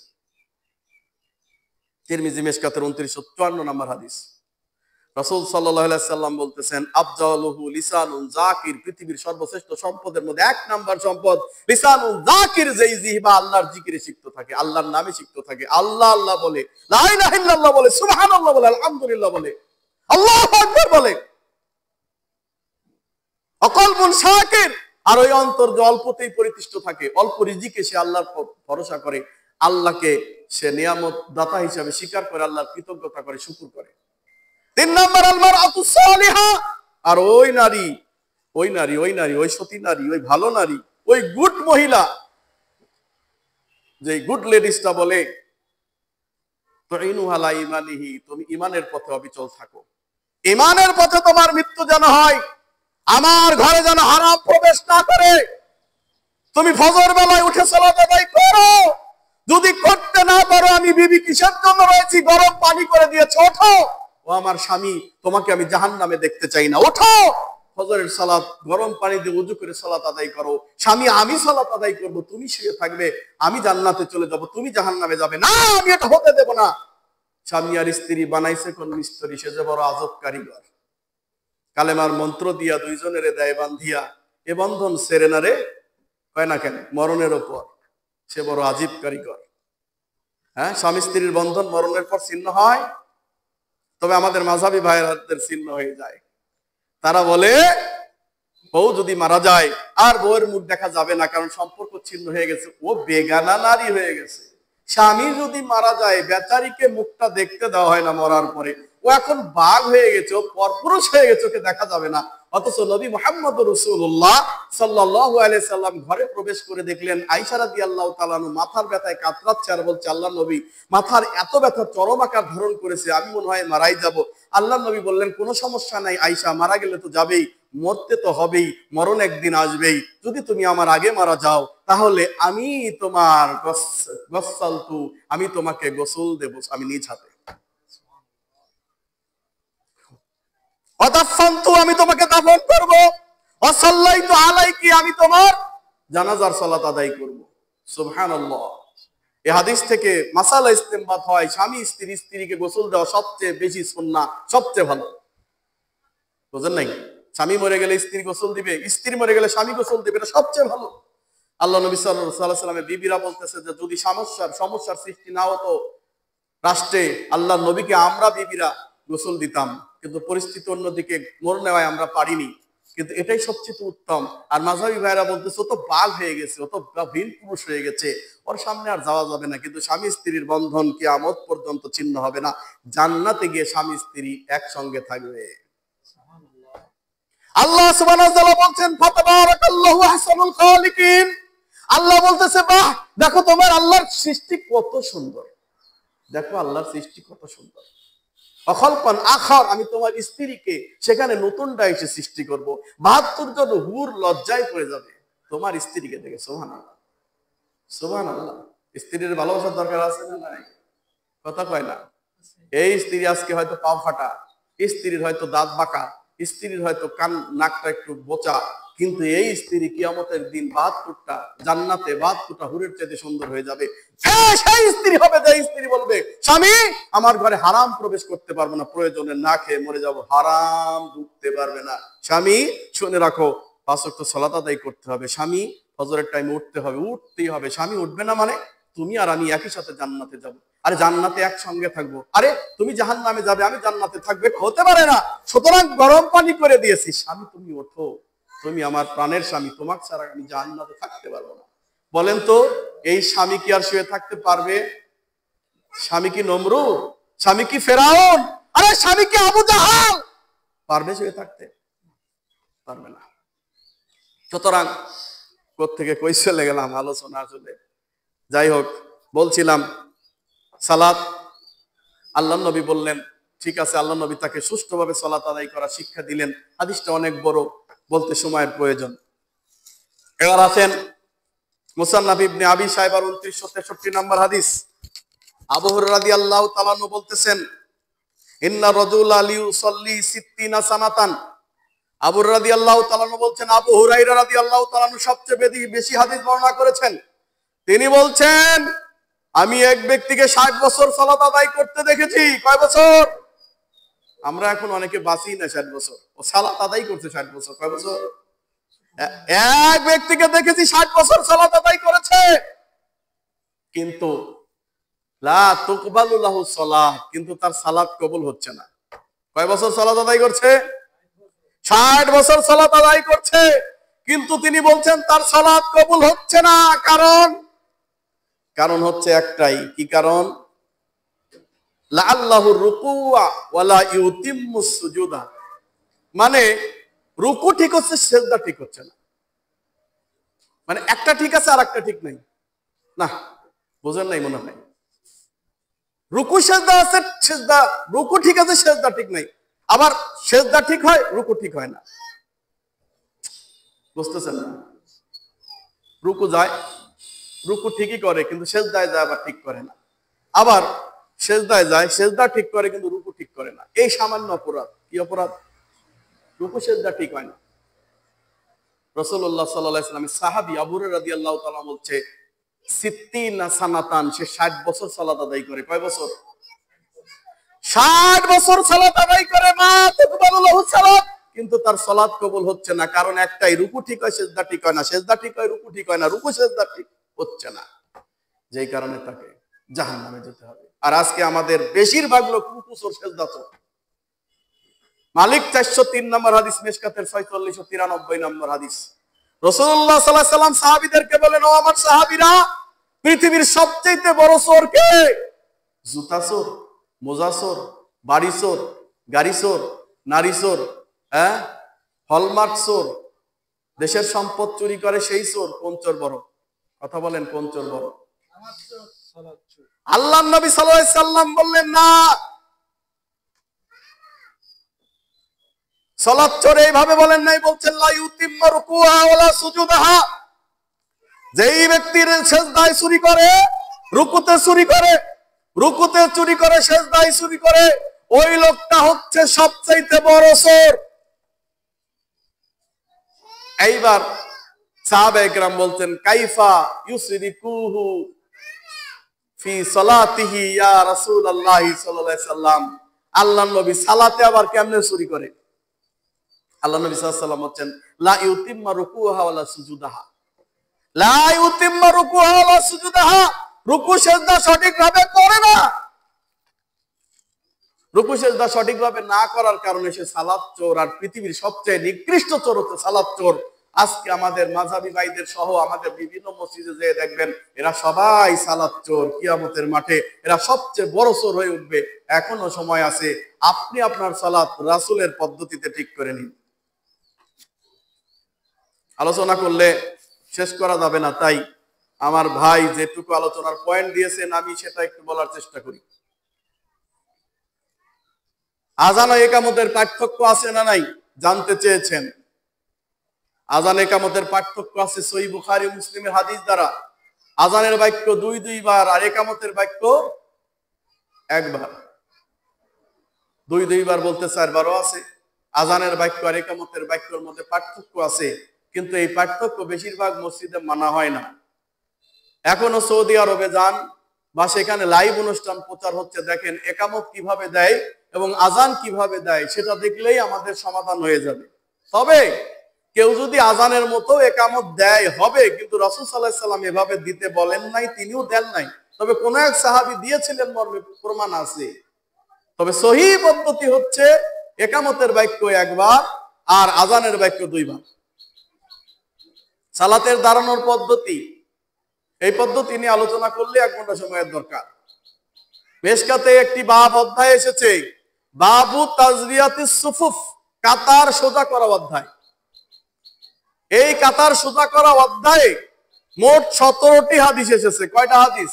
তিরমিজি মিশকাতের 2954 নম্বর হাদিস। রাসূল সাল্লাল্লাহু আলাইহি সাল্লাম বলতেছেন, আফজালুহু লিসানুন যাকির, পৃথিবীর সর্বশ্রেষ্ঠ সম্পদের মধ্যে 1 নাম্বার সম্পদ লিসানুন যাকির, যেই জিহবা আল্লাহর জিকিরে সিক্ত থাকে, আল্লাহর নামে সিক্ত থাকে, আল্লাহ আল্লাহ বলে, লা ইলাহা ইল্লাল্লাহ বলে, সুবহানাল্লাহ বলে, আলহামদুলিল্লাহ বলে, আল্লাহু আকবার বলে। অকলবুন শাকির, আর ওই অন্তর যে অল্পতেই পরিতুষ্ট থাকে, অল্প রিজিকে সে আল্লাহর ভরসা করে, আল্লাহকে সে নিয়ামত দাতা হিসেবে স্বীকার করে, আল্লাহর কৃতজ্ঞতা করে, শুকর করে। 3 নাম্বার আল মারআতুস সালিহা, আর ওই নারী, ওই সতী নারী, ওই ভালো নারী, ওই গুড মহিলা, যে গুড লেডিসটা বলে তুইনু আলা ঈমানিহি, তুমি ঈমানের পথে অবিচল থাকো, ঈমানের পথে তোমার মৃত্যু যেন হয়, আমার ঘরে যেন হারাম প্রবেশ না করে। তুমি ফজর বেলায় উঠে সালাত আদায় করো, যদি করতে না পারো আমি বিবি কিসের জন্য রয়েছি, গরম পানি করে দিয়েছে, ওঠো, ও আমার স্বামী, তোমাকে আমি জাহান্নামে দেখতে চাই না, ওঠো, ফজরের সালাত গরম পানি দিয়ে ওযু করে সালাত আদায় করো। স্বামী, আমি সালাত আদায় করব, তুমি শুয়ে থাকবে, আমি জান্নাতে চলে যাব, তুমি জাহান্নামে যাবে না, আমি এটা হতে দেব না। স্বামী আর স্ত্রী বানাইছে কোন মিস্ত্রি, সে যে বড় আজব কারিগর, কালেমার মন্ত্র দিয়া দুইজনের দেয় বান্ধিয়া, এ বন্ধন সেরে না রে, কয় না কেন, মরণের ওপর, সে বড় আজীব কারিগর। হ্যাঁ, স্বামী স্ত্রীর বন্ধন মরণের পর ছিন্ন হয়, তবে আমাদের মাযহাবী ভাইদের ছিন্ন হয়ে যায়। তারা বলে বউ যদি মারা যায় আর বউয়ের মুখ দেখা যাবে না, কারণ সম্পর্ক ছিন্ন হয়ে গেছে, ও বেগানা নারী হয়ে গেছে। স্বামী যদি মারা যায়, বেচারিকে মুখটা দেখতে দেওয়া হয় না মরার পরে, ও এখন বাঘ হয়ে গেছে, ও পরপুরুষ হয়ে গেছে, ওকে দেখা যাবে না। অথচ নবী মুহাম্মদ রাসূলুল্লাহ সাল্লাল্লাহু আলাইহি সাল্লাম ঘরে প্রবেশ করে দেখলেন আয়েশা রাদিয়াল্লাহু তাআলা আনহা মাথার ব্যথায় কাতরাচ্ছে, আর বলছে আল্লাহ নবী, মাথার এত ব্যথা চরম আকার ধারণ করেছে, আমি মনে হয় মারাই যাব। আল্লাহ নবী বললেন, কোনো সমস্যা নাই আয়েশা, মারা গেলে তো যাবেই, মরতে তো হবেই, মরণ একদিন আসবেই, যদি তুমি আমার আগে মারা যাও তাহলে আমি তোমার গসসালতু, আমি তোমাকে গোসল দেব, আমি নিজ হাতে, ওয়াদাফানতু, আমি তোমাকে দাফন করব, ওয়াসাল্লাইতু আলাইকি, আমি তোমার জানাজার সালাত আদায় করব। সুবহানাল্লাহ। এই হাদিস থেকে মাসালা ইস্তেমবাত হয়, স্বামী স্ত্রীকে গোসল দেওয়া সবচেয়ে বেশি সুন্নাহ, সবচেয়ে ভালো। বুঝেন নাই? স্বামী মরে গেলে স্ত্রী গোসল দিবে, স্ত্রী মরে গেলে স্বামী গোসল দিবে, এটা সবচেয়ে ভালো। আল্লাহ নবী সাল্লাল্লাহু আলাইহি সাল্লামের বিবিরা বলতেছে যে যদি সমস্যার সৃষ্টি না হতো রাষ্ট্রে, আল্লাহ নবীকে আমরা বিবিরা গোসল দিতাম, কিন্তু পরিস্থিতি অন্যদিকে মোড় নেওয়ায় আমরা পারিনি, কিন্তু এটাই সবচেয়ে উত্তম। আর মাযহাবী ভাইরা বলতেছে ও তো বাঘ হয়ে গেছে, ও তো ভিন পুরুষ হয়ে গেছে, ওর সামনে আর যাওয়া যাবে না, কিন্তু স্বামী স্ত্রীর বন্ধন কিয়ামত পর্যন্ত ছিন্ন হবে না, জান্নাতে গিয়ে স্বামী স্ত্রী একসঙ্গে থাকবে। আল্লাহ সুবহানাহু ওয়া তাআলা বলছেন ফাতাবারাকাল্লাহু আহসানুল খালিকিন, আল্লাহ বলতেছে বাহ, দেখো তোমার আল্লাহর সৃষ্টি কত সুন্দর, দেখো আল্লাহর সৃষ্টি কত সুন্দর। অখলকান আখার, আমি তোমার স্ত্রীকে সেখানে নতুনটা এসে সৃষ্টি করব, ৭২ জন হুর লজ্জায় পড়ে যাবে তোমার স্ত্রীকে দেখে। সুবহানাল্লাহ, সুবহানাল্লাহ। স্ত্রীর ভালোবাসার দরকার আছে না নাই? কথা কয় না। এই স্ত্রী আজকে হয়তো পা ফাটা, স্ত্রীর হয়তো দাঁত বাঁকা, স্ত্রীর হয়তো কান নাকটা একটু বোচা, কিন্তু এই স্ত্রী কিয়ামতের দিন 72টা জান্নাতে 72টা হুরের চাইতে সুন্দর হয়ে যাবে। সেই স্ত্রী হবে যে স্ত্রী বলবে, স্বামী আমার ঘরে হারাম প্রবেশ করতে পারবো না, প্রয়োজনে না খেয়ে মরে যাব, হারাম ঢুকতে পারবে না। স্বামী শুনে রাখো 5 ওয়াক্ত সালাত আদায় করতে হবে, স্বামী ফজরের টাইমে উঠতে হবে, উঠতেই হবে। স্বামী উঠবে না মানে তুমি আর আমি একই সাথে জান্নাতে যাব। আরে জান্নাতে একসঙ্গে থাকবো, আরে তুমি জাহান্নামে যাবে আমি জান্নাতে থাকবে, হতে পারে না। সুতরাং গরম পানি করে দিয়েছি, স্বামী তুমি ওঠো, তুমি আমার প্রাণের স্বামী, তোমাকে ছাড়া আমি জান্নাতে থাকতে পারবো না। বলেন তো এই স্বামী কি আর শুয়ে থাকতে পারবে? স্বামী কি নমরুদ? স্বামী কি ফেরাউন? আরে স্বামী কি আবু জাহাল? পারবে শুয়ে থাকতে? পারবে না। সুতরাং কোত্থেকে কই চলে গেলাম আলোচনা আসলে। যাই হোক, বলছিলাম সালাত আল্লাহ নবী বললেন, ঠিক আছে, আল্লাহ নবী তাকে সুষ্ঠুভাবে সালাত আদায় করা শিক্ষা দিলেন। হাদিসটা অনেক বড়, বলতে সময়ের প্রয়োজন। এবার আছেন মুসান্নাফ ইবনে আবি শাইবার 2963 নম্বর হাদিস। আবু হুরায়রা রাদিয়াল্লাহু তাআলা আনহু বলতেছেন, ইন্না রাজুলা লিউসাল্লি 60 সানাতান। আবু হুরায়রা রাদিয়াল্লাহু তাআলা আনহু বলছেন, আবু হুরায়রা রাদিয়াল্লাহু তাআলা আনহু সবচেয়ে বেশি হাদিস বর্ণনা করেছেন। তিনি বলছেন, আমি এক ব্যক্তিকে 60 বছর সালাত আদায় করতে দেখেছি। কয় বছর? আমরা এখন অনেকে বাঁচি না 60 বছর, ও সালাত আদায় করছে 60 বছর। কয় বছর? এক ব্যক্তিকে দেখেছি 60 বছর সালাত আদায় করেছে, কিন্তু লা তুকবালু লাহু সালাহ, কিন্তু তার সালাত কবুল হচ্ছে না। কয় বছর সালাত আদায় করছে? 60 বছর সালাত আদায় করছে, কিন্তু তিনি বলছেন তার সালাত কবুল হচ্ছে না। কারণ হচ্ছে একটাই, কি কারণ? লাআল্লাহুর রুকুআ ওয়ালা ইউতিম্মুস সুজুদা, মানে রুকু ঠিক হচ্ছে, সিজদা ঠিক হচ্ছে না। মানে একটা ঠিক আছে আর একটা ঠিক নাই। না, বুঝেন নাই মনে হয়। রুকু সিজদা আছে, সিজদা রুকু ঠিক আছে, সিজদা ঠিক নাই। আবার সিজদা ঠিক হয়, রুকু ঠিক হয় না। বুঝতেছেন না? রুকু যায়, রুকু ঠিকই করে, কিন্তু সিজদায় যায় আবার ঠিক করে না। আবার সিজদায় যায়, সিজদা ঠিক করে, কিন্তু রুকু ঠিক করে না। এই সামান্য অপরাধ। কি অপরাধ? রুকু সিজদা ঠিক হয় না। রাসূলুল্লাহ সাল্লাল্লাহু আলাইহি ওয়াসাল্লাম সাহাবী আবু হুরায়রা রাদিয়াল্লাহু তাআলা বলছে, 60 সানাতান, সে 60 বছর সালাত আদায় করে। কয় বছর? 60 বছর সালাত আদায় করে, মা তুকবালু লাহু সালাত, কিন্তু তার সালাত কবুল হচ্ছে না। কারণ একটাই, রুকু ঠিক হয় সিজদা ঠিক হয় না, সিজদা ঠিক হয় রুকু ঠিক হয় না, রুকু সিজদা ঠিক হচ্ছে না, যেই কারণে তাকে জাহান্নামে যেতে হবে। আর আজকে আমাদের বেশিরভাগ লোক রুকু চোর, সিজদা চোর। মালিক 403 নম্বর হাদিস, মিশকাতের 4693 নম্বর হাদিস। রাসূলুল্লাহ সাল্লাল্লাহু আলাইহি ওয়াসাল্লাম সাহাবীদেরকে বলেন, ও আমার সাহাবীরা, পৃথিবীর সবচেয়ে বড় চোর কে? জুতা চোর, মোজা চোর, বাড়ি চোর, গাড়ি চোর, নারী চোর, হলমার্ক চোর, দেশের সম্পদ চুরি করে সেই চোর? কোন চোর বড়? কথা বলেন, কোন চোর বড়? আল্লাহর নবী সাল্লাল্লাহু আলাইহি ওয়াসাল্লাম বললেন, না, সালাত চোর এইভাবে বলেন নাই, বলছেন লা ইউতিম্মা রুকুআ ওয়ালা সুজুদাহা। যেই ব্যক্তির সিজদায় চুরি করে, রুকুতে চুরি করে, রুকুতে চুরি করে, সিজদায় চুরি করে, ওই লোকটা হচ্ছে সবচেয়ে বড় চোর। এইবার সাহাবায়ে কেরাম বলতেন, কাইফা ইউসরিকুহু ফি সালাতিহি ইয়া রাসূলুল্লাহ সাল্লাল্লাহু আলাইহি ওয়াসাল্লাম, আল্লাহর নবী সালাতে আবার কেমনে চুরি করে? আল্লাহ নবী সাল্লাল্লাহু আলাইহি ওয়াসাল্লাম বলেন, লা ইউতিম্মা রুকুহা ওয়ালা সুজুদাহা, লা ইউতিম্মা রুকুহা ওয়ালা সুজুদাহা, রুকু সিজদা সঠিকভাবে করে না। রুকু সিজদা সঠিকভাবে না করার কারণে সে সালাত চোর। আর পৃথিবীর সবচেয়ে নিকৃষ্ট চোর হচ্ছে সালাত চোর। আজকে আমাদের মাযহাবী ভাইদের সহ আমাদের বিভিন্ন মসজিদে যেয়ে দেখবেন, এরা সবাই সালাত চোর। কিয়ামতের মাঠে এরা সবচেয়ে বড় চোর হয়ে উঠবে। এখনো সময় আছে, আপনি আপনার সালাত রাসূলের পদ্ধতিতে ঠিক করে নিন। আলোচনা করলে শেষ করা যাবে না, তাই আমার ভাই যেটুকু আলোচনার পয়েন্ট দিয়েছেন আমি সেটা একটু বলার চেষ্টা করি। আযান ও ইকামতের পার্থক্য আছে না নাই জানতে চেয়েছেন। আযান ইকামতের পার্থক্য আছে সহিহ বুখারী মুসলিমের হাদিস দ্বারা। আযানের বাক্য 2 বার আর ইকামতের বাক্য 1 বার। দুইবার বলতে 4 বারও আছে। আজানের বাক্য আর ইকামতের বাক্যের মধ্যে পার্থক্য আছে, কিন্তু এই পার্থক্য বেশিরভাগ মসজিদে মানা হয় না। এখনো সৌদি আরবে যান বা সেখানে লাইভ অনুষ্ঠান প্রচার হচ্ছে, দেখেন একামত কিভাবে দেয় এবং আজান কিভাবে দেয়, সেটা দেখলেই আমাদের সমাধান হয়ে যাবে। তবে কেউ যদি আজানের মতো একামত দেয় হবে, কিন্তু রাসূল সাল্লাল্লাহু আলাইহি সাল্লাম এভাবে দিতে বলেন নাই, তিনিও দেন নাই। তবে কোন এক সাহাবী দিয়েছিলেন মর্মে প্রমাণ আছে। তবে সহিহ পদ্ধতি হচ্ছে একামতের বাক্য 1 বার আর আজানের বাক্য 2 বার। সালাতের দাঁড়ানোর পদ্ধতি, এই পদ্ধতি নিয়ে আলোচনা করলে 1 ঘন্টা সময়ের দরকার। মিশকাতে একটি বাব অধ্যায় এসেছে, বাবু তাজবিয়াতিস সুফুফ, কাতার সোজা করা অধ্যায়। এই কাতার সোজা করা অধ্যায়ে মোট 17টি হাদিস এসেছে। কয়টা হাদিস?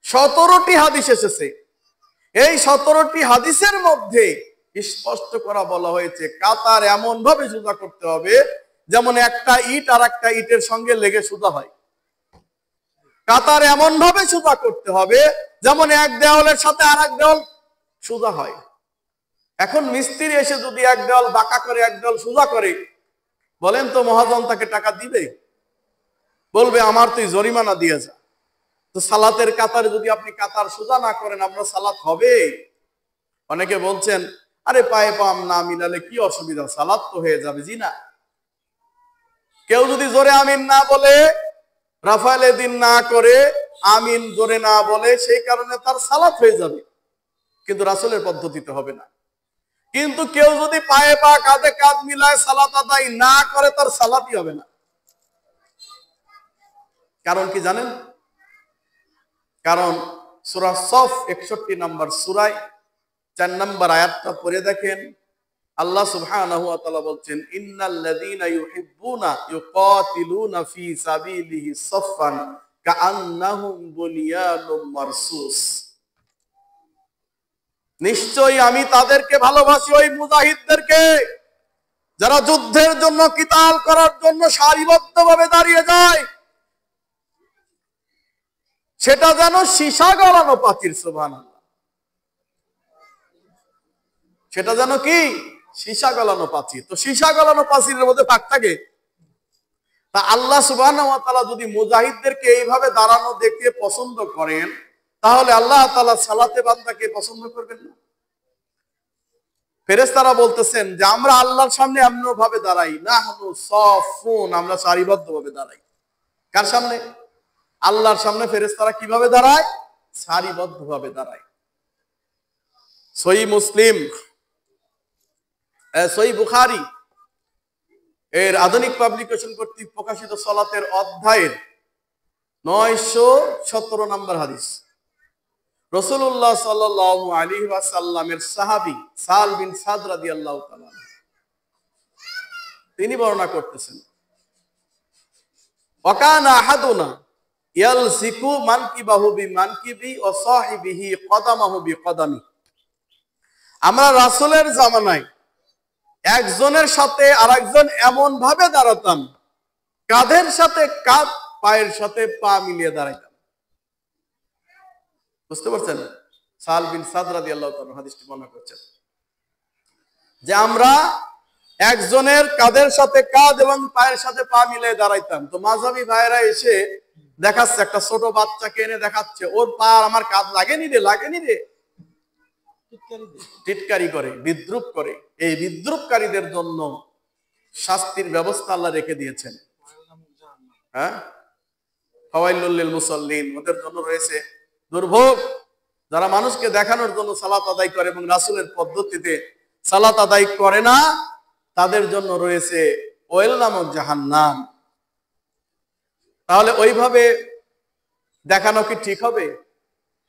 17টি হাদিস এসেছে। এই 17টি হাদিসের মধ্যে স্পষ্ট করা বলা হয়েছে কাতার এমন ভাবে সোজা করতে হবে যেমন একটা ইট আর একটা ইটের সঙ্গে লেগে সোজা হয়। কাতার এমন ভাবে সোজা করতে হবে যেমন এক দেওয়ালের সাথে আর এক দেওয়াল সোজা হয়। এখন মিস্ত্রি এসে যদি এক দেওয়াল বাঁকা করে এক দেওয়াল সোজা করে, বলেন তো মহাজন তাকে টাকা দিবে? বলবে আমার তুই জরিমানা দিয়ে যা। তো সালাতের কাতারে যদি আপনি কাতার সোজা না করেন, আপনার সালাত হবে? অনেকে বলছেন আরে পায়ে পাম না মিলালে কি অসুবিধা, সালাত তো হয়ে যাবে। জি না। কেউ যদি জোরে আমিন না বলে, রাফালে দিন না করে, আমিন জোরে না বলে, সেই কারণে তার সালাত হয়ে যাবে, কিন্তু রাসূলের পদ্ধতিতে হবে না। কিন্তু কেউ যদি পায়ে পা কাঁধে কাঁধ মিলায় সালাত আদায় না করে, তার সালাতই হবে না। কারণ কি জানেন? কারণ সূরা সফ 61 নম্বর সূরায় 4 নম্বর আয়াতটা পড়ে দেখেন, আল্লাহ সুবহানাহু ওয়া তাআলা বলছেন, ইন্নাল্লাযীনা ইউহিব্বুনা ইউকাতিলুনা ফী সাবিলিহি সাফফান কাআন্নাহুম বুনিয়ানুম মারসুস। নিশ্চয়ই আমি তাদেরকে ভালোবাসি, ওই মুজাহিদদেরকে যারা যুদ্ধের জন্য, কিতাল করার জন্য সারিবদ্ধভাবে দাঁড়িয়ে যায়, সেটা যেন সীসা গলানো পাচির। সুবহানাল্লাহ। সেটা যেন কি? সীসা গলানো পাচির। তো সীসা গলানো পাচিরের মধ্যে ফাঁক থাকে। তা আল্লাহ সুবহানাহু ওয়া তাআলা যদি মুজাহিদদেরকে এইভাবে দাঁড়ানো দেখে পছন্দ করেন, তাহলে আল্লাহ তাআলা সালাতে বান্দাকে পছন্দ করবেন না? ফেরেশতারা বলতেছেন যে আমরা আল্লাহর সামনে এমন ভাবে দাঁড়াই, নাহনু সাফুন, আমরা সারিবদ্ধভাবে দাঁড়াই। কার সামনে? আল্লাহর সামনে ফেরেশতারা কিভাবে দাঁড়ায়? সারিবদ্ধভাবে দাঁড়ায়। সহিহ মুসলিম, সহিহ বুখারী এর আধুনিক পাবলিকেশন কর্তৃক প্রকাশিত সালাতের অধ্যায়ের 917 নম্বর হাদিস, রাসূলুল্লাহ সাল্লাল্লাহু আলাইহি ওয়াসাল্লামের সাহাবী সাল বিন সাদ রাদিয়াল্লাহু তাআলা তিনি বর্ণনা করতেছেন, ওয়াকানা আহাদুনা ইয়ালসিকু মানকিবাহু বিমানকিবি ওয়া সাহিবিহি কদামাহু বিকদামি। আমরা রাসূলের জামানায় একজনের সাথে আরেকজন এমন ভাবে দাঁড়াতাম, কাঁধের সাথে কাঁধ, পায়ের সাথে পা মিলিয়ে দাঁড়াইতাম। বুঝতে পারছেন? সাল বিন সাদ রাদিয়াল্লাহু তাআলা হাদিসটি বর্ণনা করছেন যে আমরা একজনের কাঁধের সাথে কাঁধ এবং পায়ের সাথে পা মিলিয়ে দাঁড়াইতাম। তো মাযহাবী ভাইরা এসে দেখাচ্ছে, একটা ছোট বাচ্চাকে এনে দেখাচ্ছে, ওর পা আমার কাঁধ লাগেনি রে, লাগেনি রে, টিটকারি করে, বিদ্রুপ করে। এই বিদ্রুপকারীদের জন্য শাস্তির ব্যবস্থা আল্লাহ রেখে দিয়েছেন। হ্যাঁ, ফাওয়াইলুল লিল মুসাল্লিন, ওদের জন্য রয়েছে দুর্ভোগ। যারা মানুষকে দেখানোর জন্য সালাত আদায় করে এবং রাসূলের পদ্ধতিতে সালাত আদায় করে না, তাদের জন্য রয়েছে ওয়েল নামক জাহান্নাম। তাহলে ওইভাবে দেখানো কি ঠিক হবে?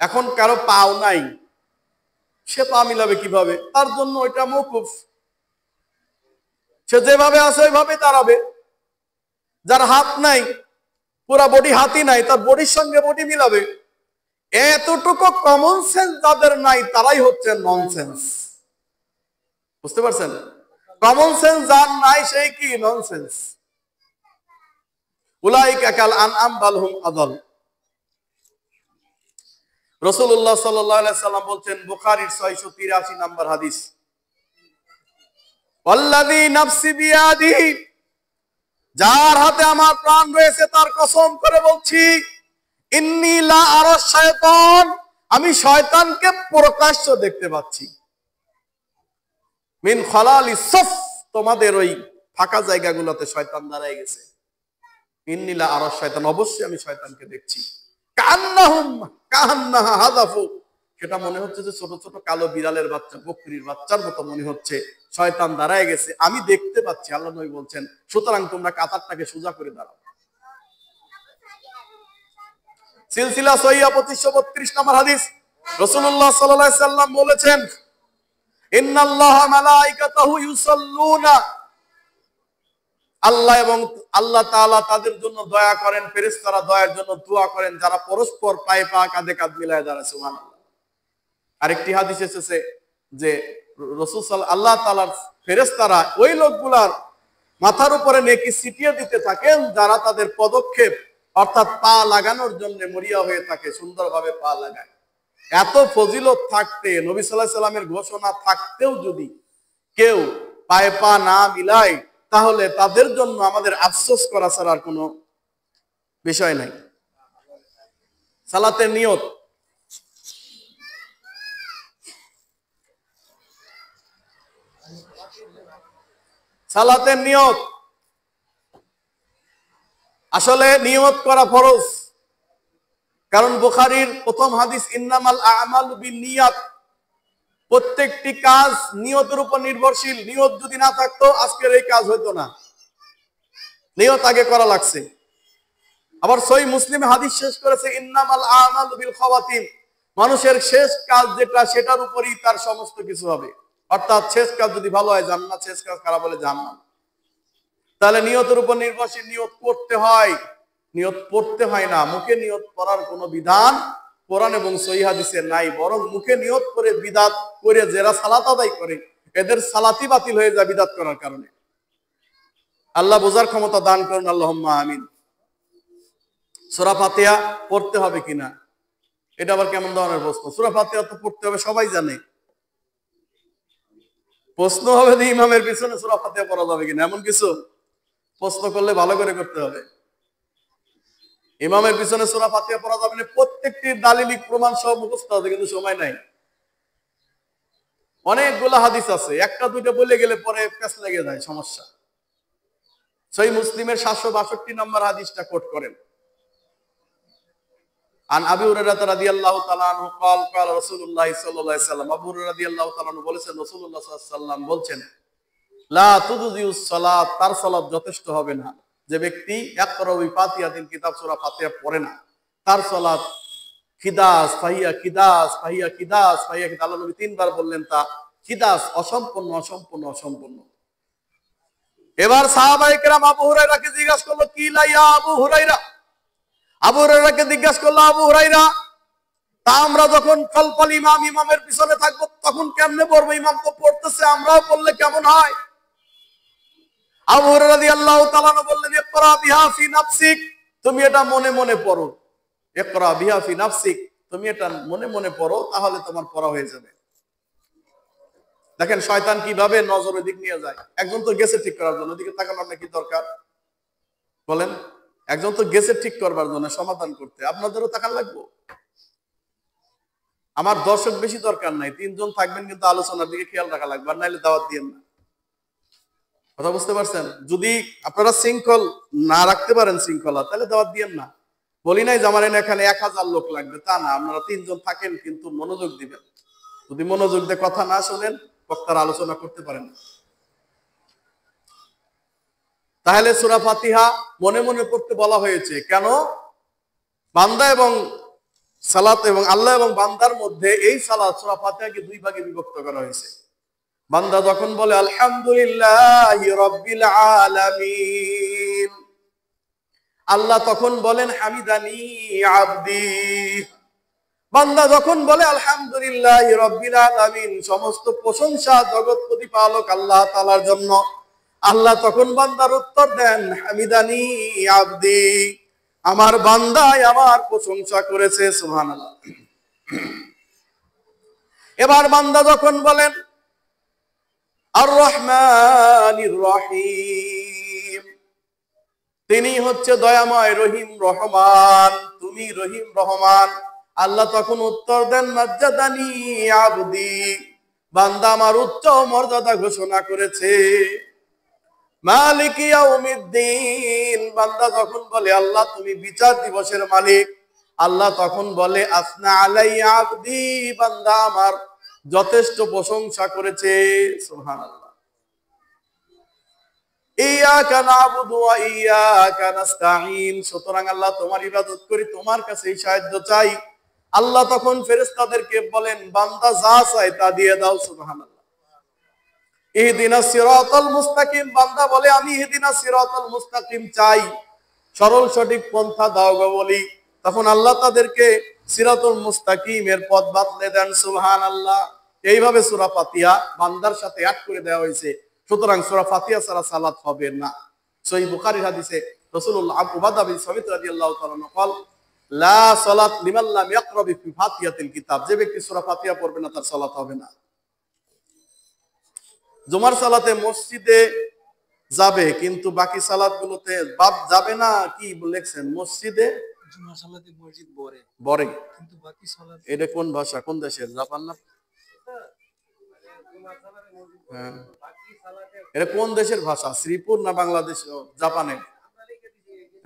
এখন কারো পাও নাই, সে পা মিলাবে কিভাবে? তার জন্য ওইটা মওকুফ। সে যেভাবে আছে ওইভাবে দাঁড়াবে। যার হাত নাই, পুরা বডি হাতই নাই, তার বডির সঙ্গে বডি মিলাবে। এতটুকু কমন সেন্স যাদের নাই, তারাই হচ্ছে ননসেন্স। বুঝতে পারছেন? কমন সেন্স যার নাই, সেই কি ননসেন্স। উলাইকা কাল আনআম বাল হুম আদাল। রাসূলুল্লাহ সাল্লাল্লাহু আলাইহি সাল্লাম বলছেন, বুখারীর 683 নম্বর হাদিস, ওয়াল্লাযী নাফসি বিয়াদিহি, যার হাতে আমার প্রাণ রয়েছে তার কসম করে বলছি, ইন্নী লা আরা শায়তান, আমি শয়তানকে প্রকাশ্য দেখতে পাচ্ছি। মিন খালালি সফ, তোমাদের ওই ফাঁকা জায়গাগুলোতে শয়তান দাঁড়ায় গেছে। ইন্নী লা আরা শায়তান, অবশ্যই আমি শয়তানকে দেখছি। কান্নাহুম কান্নাহা হাযাফু, সেটা মনে হচ্ছে যে ছোট ছোট কালো বিড়ালের বাচ্চা, বকরির বাচ্চার মতো মনে হচ্ছে। শয়তান দাঁড়ায় গেছে, আমি দেখতে পাচ্ছি। আল্লাহ নবী বলছেন, সুতরাং তোমরা কাতারটাকে সোজা করে দাঁড়াও। সিলসিলা সহিহা 2532 নম্বর হাদিস, রাসূলুল্লাহ সাল্লাল্লাহু আলাইহি সাল্লাম বলেছেন, ইন্নাল্লাহা মালাইকাতাহু ইউসাল্লুনা, আল্লাহ এবং আল্লাহ তাআলা তাদের জন্য দয়া করেন, ফেরেশতারা দয়ার জন্য দোয়া করেন যারা পরস্পর পায়ে পা কাঁধে কাঁধ মিলায় দাঁড়ায়। সুবহানাল্লাহ। আরেকটি হাদিস এসেছে যে রাসূল আল্লাহ তাআলার ফেরেশতারা ওই লোকগুলার মাথার উপরে নেকি ছিটিয়ে দিতে থাকেন যারা তাদের পদক্ষেপ অর্থাৎ পা লাগানোর জন্য মরিয়া হয়ে থাকে, সুন্দরভাবে পা লাগায়। এত ফজিলত থাকতে, নবী সাল্লাল্লাহু আলাইহি সাল্লামের ঘোষণা থাকতেও যদি কেউ পায়ে পা না মিলায়, তাহলে তাদের জন্য আমাদের আফসোস করা ছাড়া আর কোনো বিষয় নাই। সালাতের নিয়ত, সালাতের নিয়ত, আসলে নিয়ত করা ফরজ। কারণ বুখারীর প্রথম হাদিস, ইন্নামাল আমালু বিন্নিয়াত, প্রত্যেকটি কাজ নিয়তের উপর নির্ভরশীল। নিয়ত যদি না থাকতো আজকের এই কাজ হতো না, নিয়ত আগে করা লাগছে। আবার সহিহ মুসলিমে হাদিস শেষ করেছে, ইন্নামাল আমালু বিল খাওয়াতিম, মানুষের শেষ কাজ যেটা সেটার উপরই তার সমস্ত কিছু হবে। অর্থাৎ শেষ কাজ যদি ভালো হয় জান্নাত, শেষ কাজ খারাপ হলে জাহান্নাম। তাহলে নিয়তের উপর নির্ভরশীল। নিয়ত করতে হয়, নিয়ত পড়তে হয় না। মুখে নিয়ত করার কোনো বিধান কোরআন এবং সহিহ হাদিসে নাই, বরং মুখে নিয়ত করে বিদাত করে যারা সালাত আদায় করে এদের সালাতই বাতিল হয়ে যায় বিদাত করার কারণে। আল্লাহ বোঝার ক্ষমতা দান করুন, আল্লাহুম্মা আমিন। সূরা ফাতিহা পড়তে হবে কিনা, এটা আবার কেমন ধরনের প্রশ্ন? সূরা ফাতিহা তো পড়তে হবে, সবাই জানে। প্রশ্ন হবে যে ইমামের পিছনে সূরা ফাতিহা পড়া যাবে কিনা, এমন কিছু প্রশ্ন করলে ভালো করে করতে হবে। ইমামের পিছনে সূরা ফাতিহা পড়া যাবে না, প্রত্যেকটি দালিলিক প্রমাণ সহ মুখস্থ হবে, কিন্তু সময় নাই। অনেকগুলো হাদিস আছে, একটা দুইটা বলে গেলে পরে পেছ লেগে যায়, সমস্যা। সহিহ মুসলিমের 762 নম্বর হাদিসটা কোট করেন। আন আবি হুরায়রা রাদিয়াল্লাহু তাআলা আনহু قال قال رسول الله صلى الله عليه وسلم, আবু হুরায়রা রাদিয়াল্লাহু তাআলা আনহু বলেছেন, রাসূলুল্লাহ সাল্লাল্লাহু আলাইহি ওয়াসাল্লাম বলছেন, লা তুযিউস সালাত, তার সালাত যথেষ্ট হবে না। যে ব্যক্তি ইকরা বি ফাতিহাতিল কিতাব, সূরা ফাতিহা পড়ে না, তার সালাত খিদাস, ফাহিয়া খিদাস, ফাহিয়া খিদাস, ফাহিয়া খিদাস। আল্লাহ নবী তিনবার বললেন তা খিদাস, অসম্পূর্ণ, অসম্পূর্ণ, অসম্পূর্ণ। এবার সাহাবায়ে কেরাম আবু হুরায়রাকে জিজ্ঞাসা করলো, কি লা ইয়া আবু হুরায়রা, আবু হুরায়রাকে জিজ্ঞাসা করলো, আবু হুরায়রা, তা আমরা যখন খালফাল ইমাম, ইমামের পিছনে থাকবো তখন কেমনে পড়বো? ইমাম তো পড়তেছে, আমরাও পড়লে কেমন হয়? আবু হুরায়রা রাদিয়াল্লাহু তাআলা বললেন, ইকরা বিহা ফি নাফসিক, তুমি এটা মনে মনে পড়ো। ইকরা বিহা ফি নাফসিক, তুমি এটা মনে মনে পড়ো, তাহলে তোমার পড়া হয়ে যাবে। দেখেন শয়তান কিভাবে নজরের দিক নিয়ে যায়। একজন তো গেছে ঠিক করার জন্য, ওদিকে তাকানোর নাকি দরকার বলেন? একজন তো গেছে ঠিক করবার জন্য, সমাধান করতে, আপনাদেরও তাকান লাগবো। আমার দর্শক বেশি দরকার নাই, 3 জন থাকবেন, কিন্তু আলোচনার দিকে খেয়াল রাখা লাগবে, আর নাইলে দাওয়াত দিয়েন না। কথা বুঝতে পারছেন? যদি আপনারা শৃঙ্খল না রাখতে পারেন, শৃঙ্খলা, তাহলে দাওয়াত দিয়েন না। বলি নাই যে আমার এখানে 1000 লোক লাগবে, তা না। আপনারা 3 জন থাকেন, কিন্তু মনোযোগ দিবেন। যদি মনোযোগ দিয়ে কথা না শোনেন, বক্তার আলোচনা করতে পারেন না। তাহলে সূরা ফাতিহা মনে মনে পড়তে বলা হয়েছে কেন? বান্দা এবং সালাত এবং আল্লাহ এবং বান্দার মধ্যে এই সালাত, সূরা ফাতিহাকে 2 ভাগে বিভক্ত করা হয়েছে। বান্দা যখন বলে আলহামদুলিল্লাহি রাব্বিল আলামিন, আল্লাহ তখন বলেন হামিদানি আবদি। বান্দা যখন বলে আলহামদুলিল্লাহি রাব্বিল আলামিন, সমস্ত প্রশংসা জগৎ প্রতিপালক আল্লাহ তাআলার জন্য, আল্লাহ তখন বান্দার উত্তর দেন হামিদানি আবদি, আমার বান্দায় আমার প্রশংসা করেছে। সুবহানাল্লাহ। এবার বান্দা যখন বলেন আর রহমানির রহিম, তিনি হচ্ছে দয়াময় রহিম রহমান, তুমি রহিম রহমান, আল্লাহ তখন উত্তর দেন মাজ্জাদানি আবদি, বান্দা আমার উচ্চ মর্যাদা ঘোষণা করেছে। মালিক ইয়াউমিদ্দিন, বান্দা যখন বলে আল্লাহ তুমি বিচার দিবসের মালিক, আল্লাহ তখন বলে আসনা আলাইয়া আবদি, বান্দা আমার যথেষ্ট প্রশংসা করেছে। সুবহানাল্লাহ। ইয়াকা না'বুদু ওয়া ইয়াকা নাস্তাঈন, সুতরাং আল্লাহ তোমার ইবাদত করি, তোমার কাছেই সাহায্য চাই। আল্লাহ তখন ফেরেশতাদেরকে বলেন বান্দা যা চায় তা দিয়ে দাও। সুবহানাল্লাহ। ইহদিনাস সিরাতাল মুস্তাকিম, বান্দা বলে আমি ইহদিনাস সিরাতাল মুস্তাকিম চাই, সরল সঠিক পন্থা দাও গো বলি, তখন আল্লাহ তাদেরকে সিরাতুল মুস্তাকিমের পথ বাতলে দেন। সুবহানাল্লাহ। এইভাবে সূরা ফাতিহা বান্দার সাথে অ্যাড করে দেওয়া হয়েছে। সুতরাং সূরা ফাতিহা ছাড়া সালাত হবে না। সহিহ বুখারীর হাদিসে রাসূলুল্লাহ উবাদা বিন সামিত রাদিয়াল্লাহু তাআলা বলেন লা সালাত লিমান লাম ইয়াকরা বি ফাতিহাতিল কিতাব, যে ব্যক্তি সূরা ফাতিহা পড়বে না তার সালাত হবে না। জুমার সালাতে মসজিদে যাবে কিন্তু বাকি সালাতগুলোতে বাদ যাবে না, কি লিখছেন? মসজিদে জুমার সালাতে মসজিদ বরে বরে, কিন্তু বাকি সালাত। এটা কোন ভাষা, কোন দেশের? জাপান না? এটা কোন দেশের ভাষা? শ্রীপুর না বাংলাদেশ? জাপানে।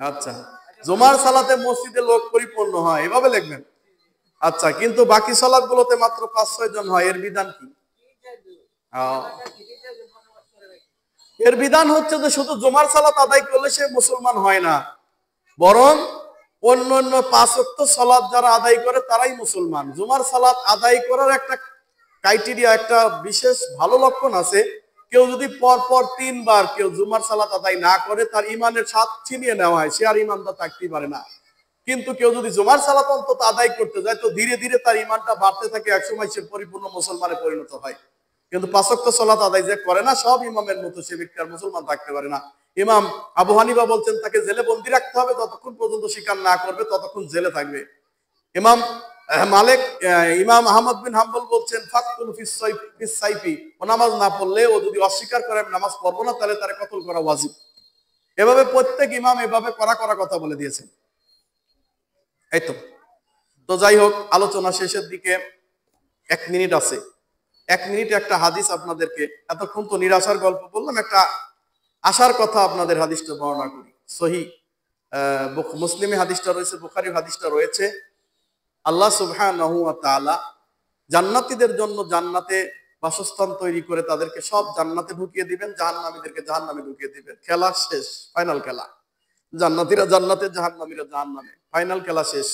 আচ্ছা, জুমার সালাতে মসজিদে লোক পরিপূর্ণ হয়, এভাবে লিখবেন। আচ্ছা, কিন্তু বাকি সালাত গুলোতে মাত্র 5-6 জন হয়, এর বিধান কি? এর বিধান হচ্ছে যে শুধু জুমার সালাত আদায় করলে সে মুসলমান হয় না, বরং অন্যান্য 5 ওয়াক্ত সালাত যারা আদায় করে তারাই মুসলমান। জুমার সালাত আদায় করার একটা ক্রাইটেরিয়া, একটা বিশেষ ভালো লক্ষণ আছে। কেউ যদি পরপর 3 বার কেউ জুমার সালাত আদায় না করে তার ইমানের স্বাদ ছিনিয়ে নেওয়া হয়, সে আর ইমানদার থাকতেই পারে না। কিন্তু কেউ যদি জুমার সালাত অন্তত আদায় করতে যায় তো ধীরে ধীরে তার ইমানটা বাড়তে থাকে, একসময় সে পরিপূর্ণ মুসলমানে পরিণত হয়। কিন্তু 5 ওয়াক্ত সালাত আদায় যে করে না, সব ইমামের মতো সে ব্যক্তি আর মুসলমান থাকতে পারে না। ইমাম আবু হানিফা বলছেন তাকে জেলে বন্দী রাখতে হবে, ততক্ষণ পর্যন্ত স্বীকার না করবে ততক্ষণ জেলে থাকবে। ইমাম আহমদ বিন হাম্বল বলছেন ফাকতুল ফিস সাইফি, ও নামাজ না পড়লে, ও যদি অস্বীকার করে আমি নামাজ পড়বো না, তাহলে তার কতল করা ওয়াজিব। এভাবে প্রত্যেক ইমাম এভাবে করা কথা বলে দিয়েছেন। এই তো যাই হোক, আলোচনা শেষের দিকে 1 মিনিট আছে। 1 মিনিট একটা হাদিস আপনাদেরকে, এতক্ষণ তো নিরাশার গল্প বললাম, একটা আশার কথা আপনাদের হাদিসটা বর্ণনা করি। সহিহ মুসলিমে হাদিসটা রয়েছে, বুখারী হাদিসটা রয়েছে। আল্লাহ সুবহানাহু ওয়া তাআলা জান্নাতীদের জন্য জান্নাতে বাসস্থান তৈরি করে তাদেরকে সব জান্নাতে ঢুকিয়ে দিবেন, জাহান্নামীদেরকে জাহান্নামে ঢুকিয়ে দিবেন। খেলা শেষ, ফাইনাল খেলা। জান্নাতীরা জান্নাতে, জাহান্নামীরা জাহান্নামে, ফাইনাল খেলা শেষ।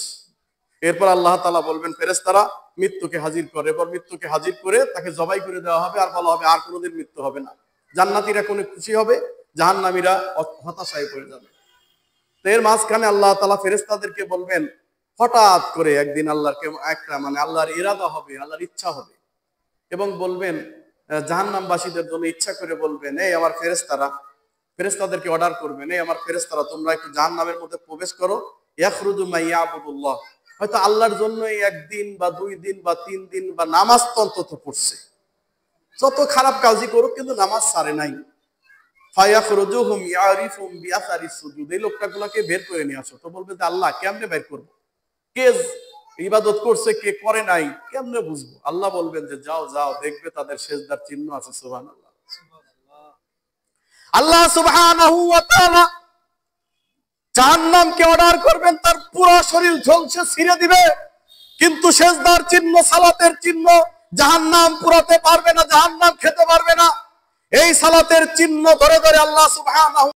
এরপর আল্লাহ তাআলা বলবেন ফেরেশতারা মৃত্যুকে হাজির করে, এরপর মৃত্যুকে হাজির করে তাকে জবাই করে দেওয়া হবে, আর বলা হবে আর কোনোদিন মৃত্যু হবে না। জান্নাতীরা কোনো খুশি হবে, জাহান্নামীরা হতাশায় পড়ে যাবে। তো এর মাঝখানে আল্লাহ তাআলা ফেরেশতাদেরকে বলবেন, হঠাৎ করে একদিন আল্লাহর ইরাদা হবে, আল্লাহর ইচ্ছা হবে, এবং বলবেন জাহান্নামবাসীদের জন্য ইচ্ছা করে বলবেন, এই আমার ফেরেশতাদেরকে অর্ডার করবেন, এই আমার ফেরেশতারা তোমরা একটু জাহান্নামের মধ্যে প্রবেশ করো। ইয়াখরুজু মাইয়াবুদুল্লাহ, হয়তো আল্লাহর জন্য 1 দিন বা 2 দিন বা 3 দিন বা নামাজ তো অন্তত পড়ছে, যত খারাপ কাজই করুক কিন্তু নামাজ ছাড়ে নাই। ফায়াখরুজুহুম ইয়ারিফুম বিআসারিস সুজুদ, এই লোকটাগুলোকে বের করে নিয়ে আসো। তো বলবে যে আল্লাহ কেমনে বের করবো, কে ইবাদত করছে কে করে নাই কেমনে বুঝবো? আল্লাহ বলবেন যে যাও যাও, দেখবে তাদের সিজদার চিহ্ন আছে। সুবহানাল্লাহ। আল্লাহ সুবহানাহু ওয়া তাআলা জাহান্নামকে অর্ডার করবেন, তার পুরো শরীর ঝলসে ছিঁড়ে দিবে, কিন্তু সিজদার চিহ্ন, সালাতের চিহ্ন জাহান্নাম পুরাতে পারবে না, জাহান্নাম খেতে পারবে না। এই সালাতের চিহ্ন ধরে ধরে আল্লাহ সুবহানাহু